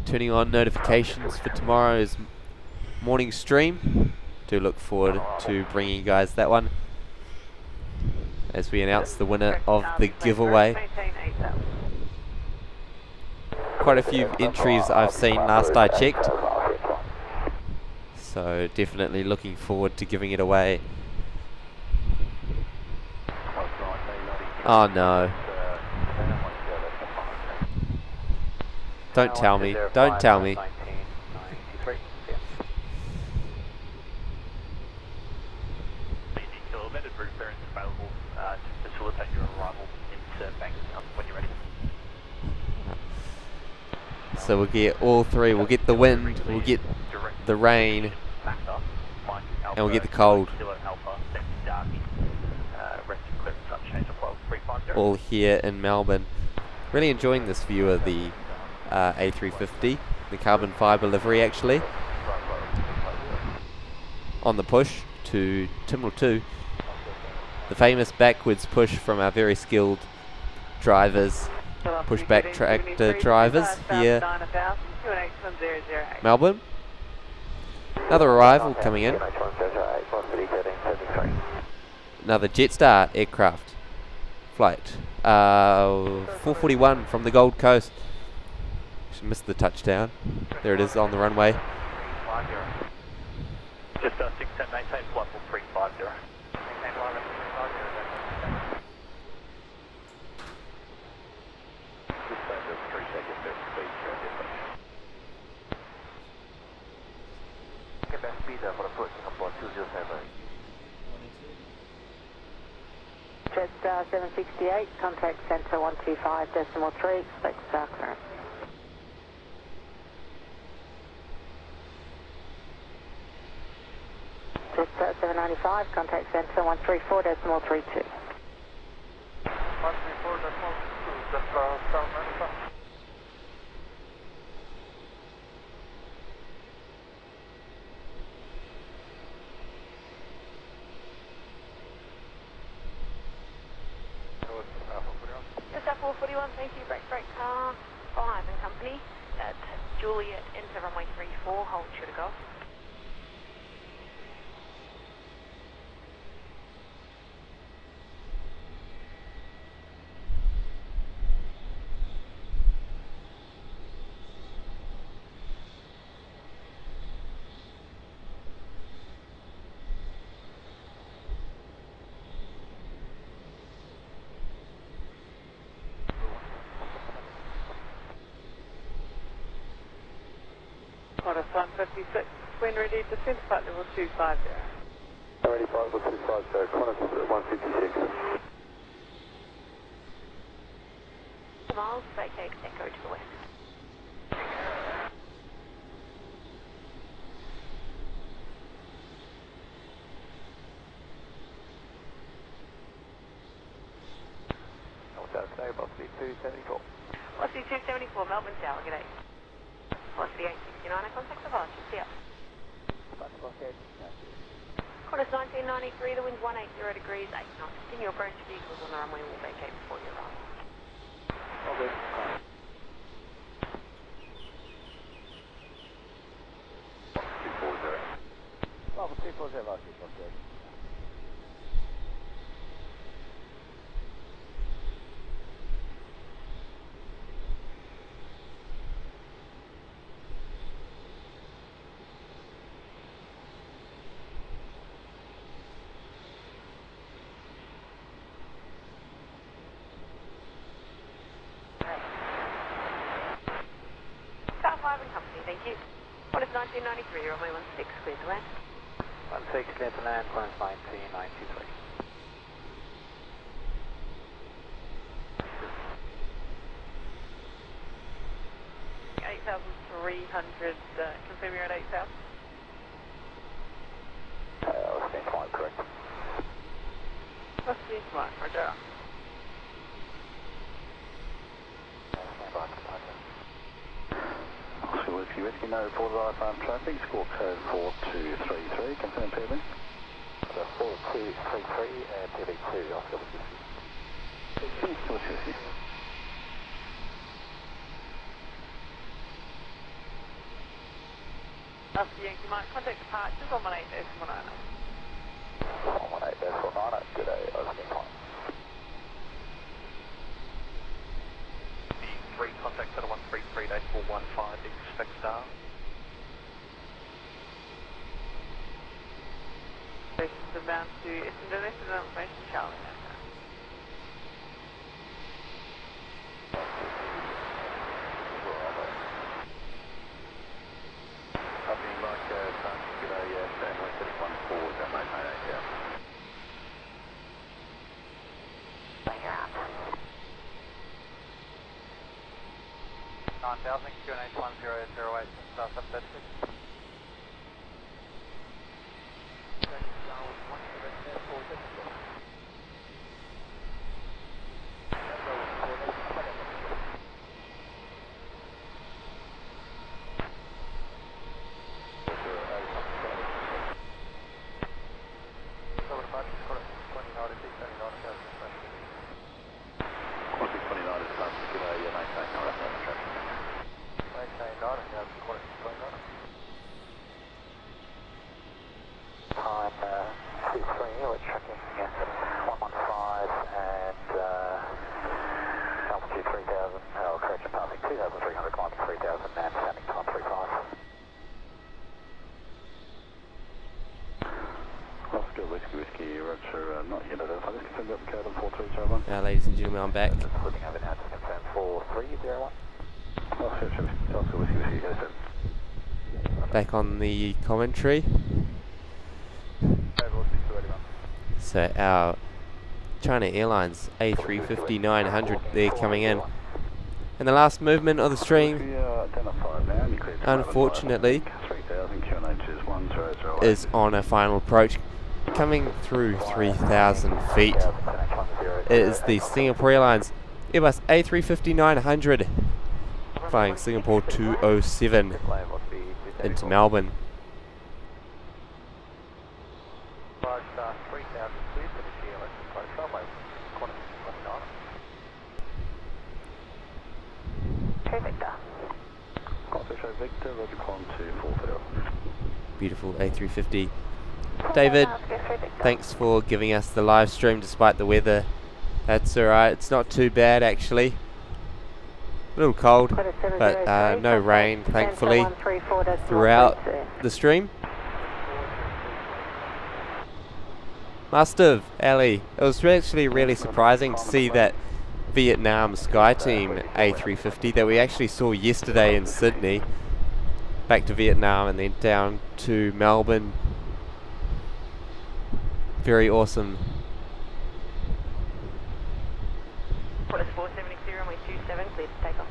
turning on notifications for tomorrow's morning stream. Do look forward to bringing you guys that one as we announce the winner of the giveaway. Quite a few entries I've seen last I checked, so definitely looking forward to giving it away. Oh no. Don't tell me, don't tell me. So we'll get all three. We'll get the wind, we'll get the rain, and we'll get the cold. All here in Melbourne. Really enjoying this view of the A350, the carbon fibre livery actually. On the push to Terminal 2. The famous backwards push from our very skilled drivers. Pushback tractor drivers here, Melbourne. Another arrival coming in. Another Jetstar aircraft flight. 441 from the Gold Coast. She missed the touchdown. There it is on the runway. Just 610, maintain flight 350. Jetstar 768, contact centre 125.3, expect star clearance. Jetstar 795, contact centre 134.32. 134.32, Jetstar 795. Jetstar 441, thank you, break car 5 and company at Juliet into runway 34, hold, should have go. 156. When ready, descend to flight level 250. Already flight level 250, Qantas 156. Miles, vacate Echo to the west. Today, Velocity 274. Velocity 274, Melbourne Tower, g'day. Velocity 869, contact departure, see ya. Qantas 1993, the wind's 180 degrees, 8 knots. Continue your approach, vehicles on the runway will vacate before you arrive. Okay. Level 240, okay. Car 5 and company, thank you. Qantas 1993, runway 16, clear to land. 16, clear to land, Qantas 1993. Confirm you're at 8,000. That's been quite correct. That's the smart, roger. Oscar Whiskey Whiskey, no reported IFR traffic, score code 4233, confirm PB. 4233, PB2, Oscar Whiskey. Oscar Whiskey. After Yankee Mike, contact departures on 18-190. 118-190, good day, Oscar Mike. The 3 contacts at 133-415, expect star. Stations inbound to Essendon, information Charlie. Something like good day, Stanley 31-4, that might make it, yeah. Bring her out. 9000, QNH 1008, start up that 6. Ladies and gentlemen, I'm back. Back on the commentary. So our China Airlines A350-900, they're coming in. And the last movement of the stream, unfortunately, is on a final approach, coming through 3,000 feet. It is the Singapore Airlines Airbus A350-900 flying Singapore 207 into Melbourne. Beautiful A350. David, thanks for giving us the live stream despite the weather. That's alright, it's not too bad actually. A little cold, but no rain, thankfully, throughout the stream. Must have, Ali. It was actually really surprising to see that Vietnam Sky Team A350 that we actually saw yesterday in Sydney back to Vietnam and then down to Melbourne. Very awesome. Qantas 470, runway 27, clear to take off.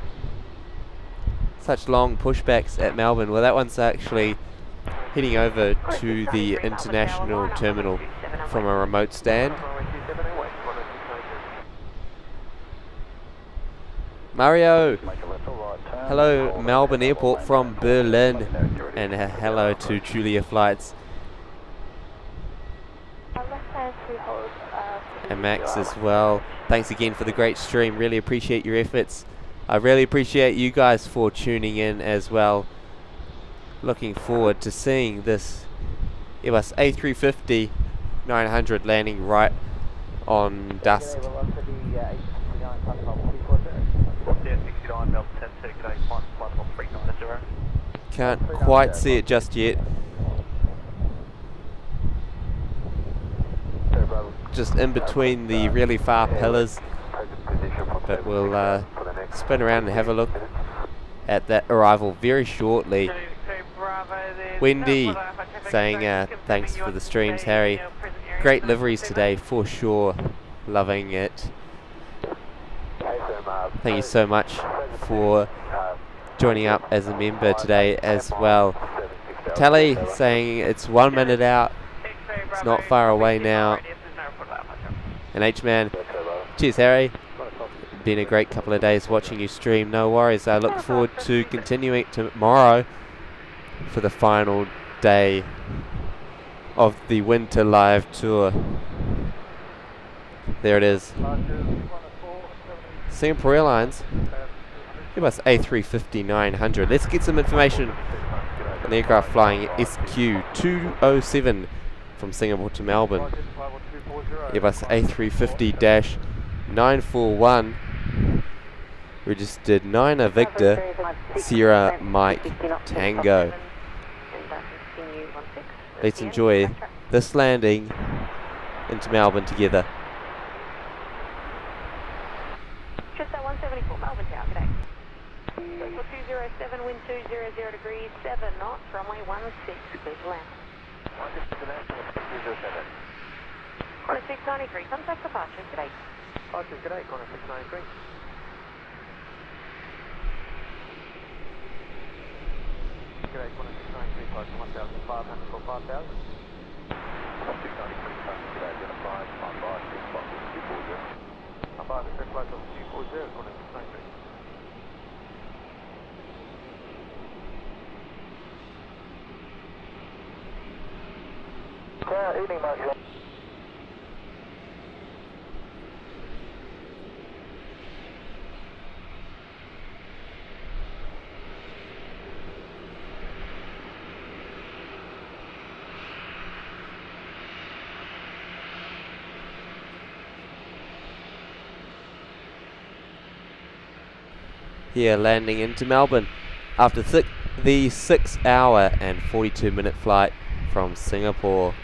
Such long pushbacks at Melbourne. Well, that one's actually heading over to the international terminal from a remote stand. Mario, hello Melbourne Airport from Berlin, and hello to Julia Flights. And Max as well. Thanks again for the great stream. Really appreciate your efforts. I really appreciate you guys for tuning in as well. Looking forward to seeing this Airbus A350-900 landing right on dusk. Can't quite see it just yet. Just in between the really far pillars, but we'll spin around and have a look at that arrival very shortly. Wendy saying thanks for the streams, Harry. Great liveries today for sure. Loving it. Thank you so much for joining up as a member today as well. Tally saying it's 1 minute out. It's not far away now. And H-Man, cheers Harry. Been a great couple of days watching you stream. No worries. I look forward to continuing tomorrow for the final day of the Winter Live Tour. There it is. Singapore Airlines. Airbus A350-900. Let's get some information on the aircraft flying SQ207 from Singapore to Melbourne. Airbus A350-941. Registered 9 Victor Sierra Mike Tango. Let's enjoy this landing into Melbourne together. Just 174 Melbourne Tower, today. 207, wind 200 degrees, 7 knots, runway 16, clear to land. Qantas 693, contact departure, today. G'day, Qantas 693. G'day, Qantas 693, flight 1,500 for 5,000. 693, g'day, identified, 556, flight 240. 556, flight 240, Qantas 693. Evening, Mark. Here landing into Melbourne after the 6 hour and 42-minute flight from Singapore.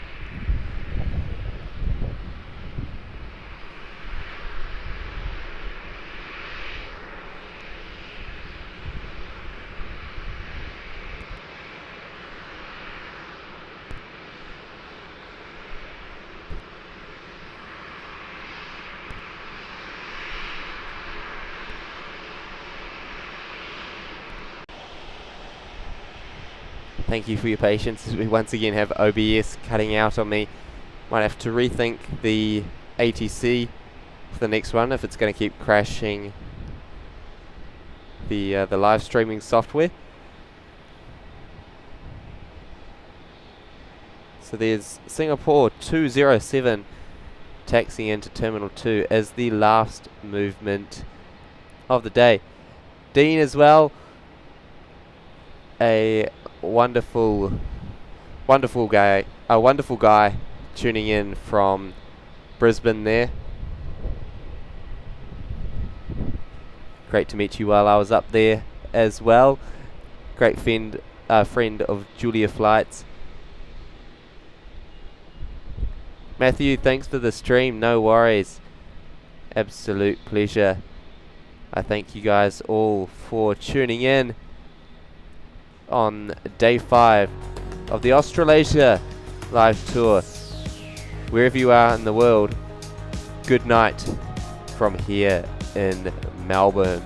Thank you for your patience as we once again have OBS cutting out on me. Might have to rethink the ATC for the next one if it's going to keep crashing the live streaming software. So there's Singapore 207 taxiing into Terminal 2 as the last movement of the day. Dean as well, a wonderful guy tuning in from Brisbane there. Great to meet you while I was up there as well. Great friend of Julia Flights. Matthew, thanks for the stream. No worries. Absolute pleasure. I thank you guys all for tuning in. on day 5 of the Australasia Live Tour. Wherever you are in the world, good night from here in Melbourne.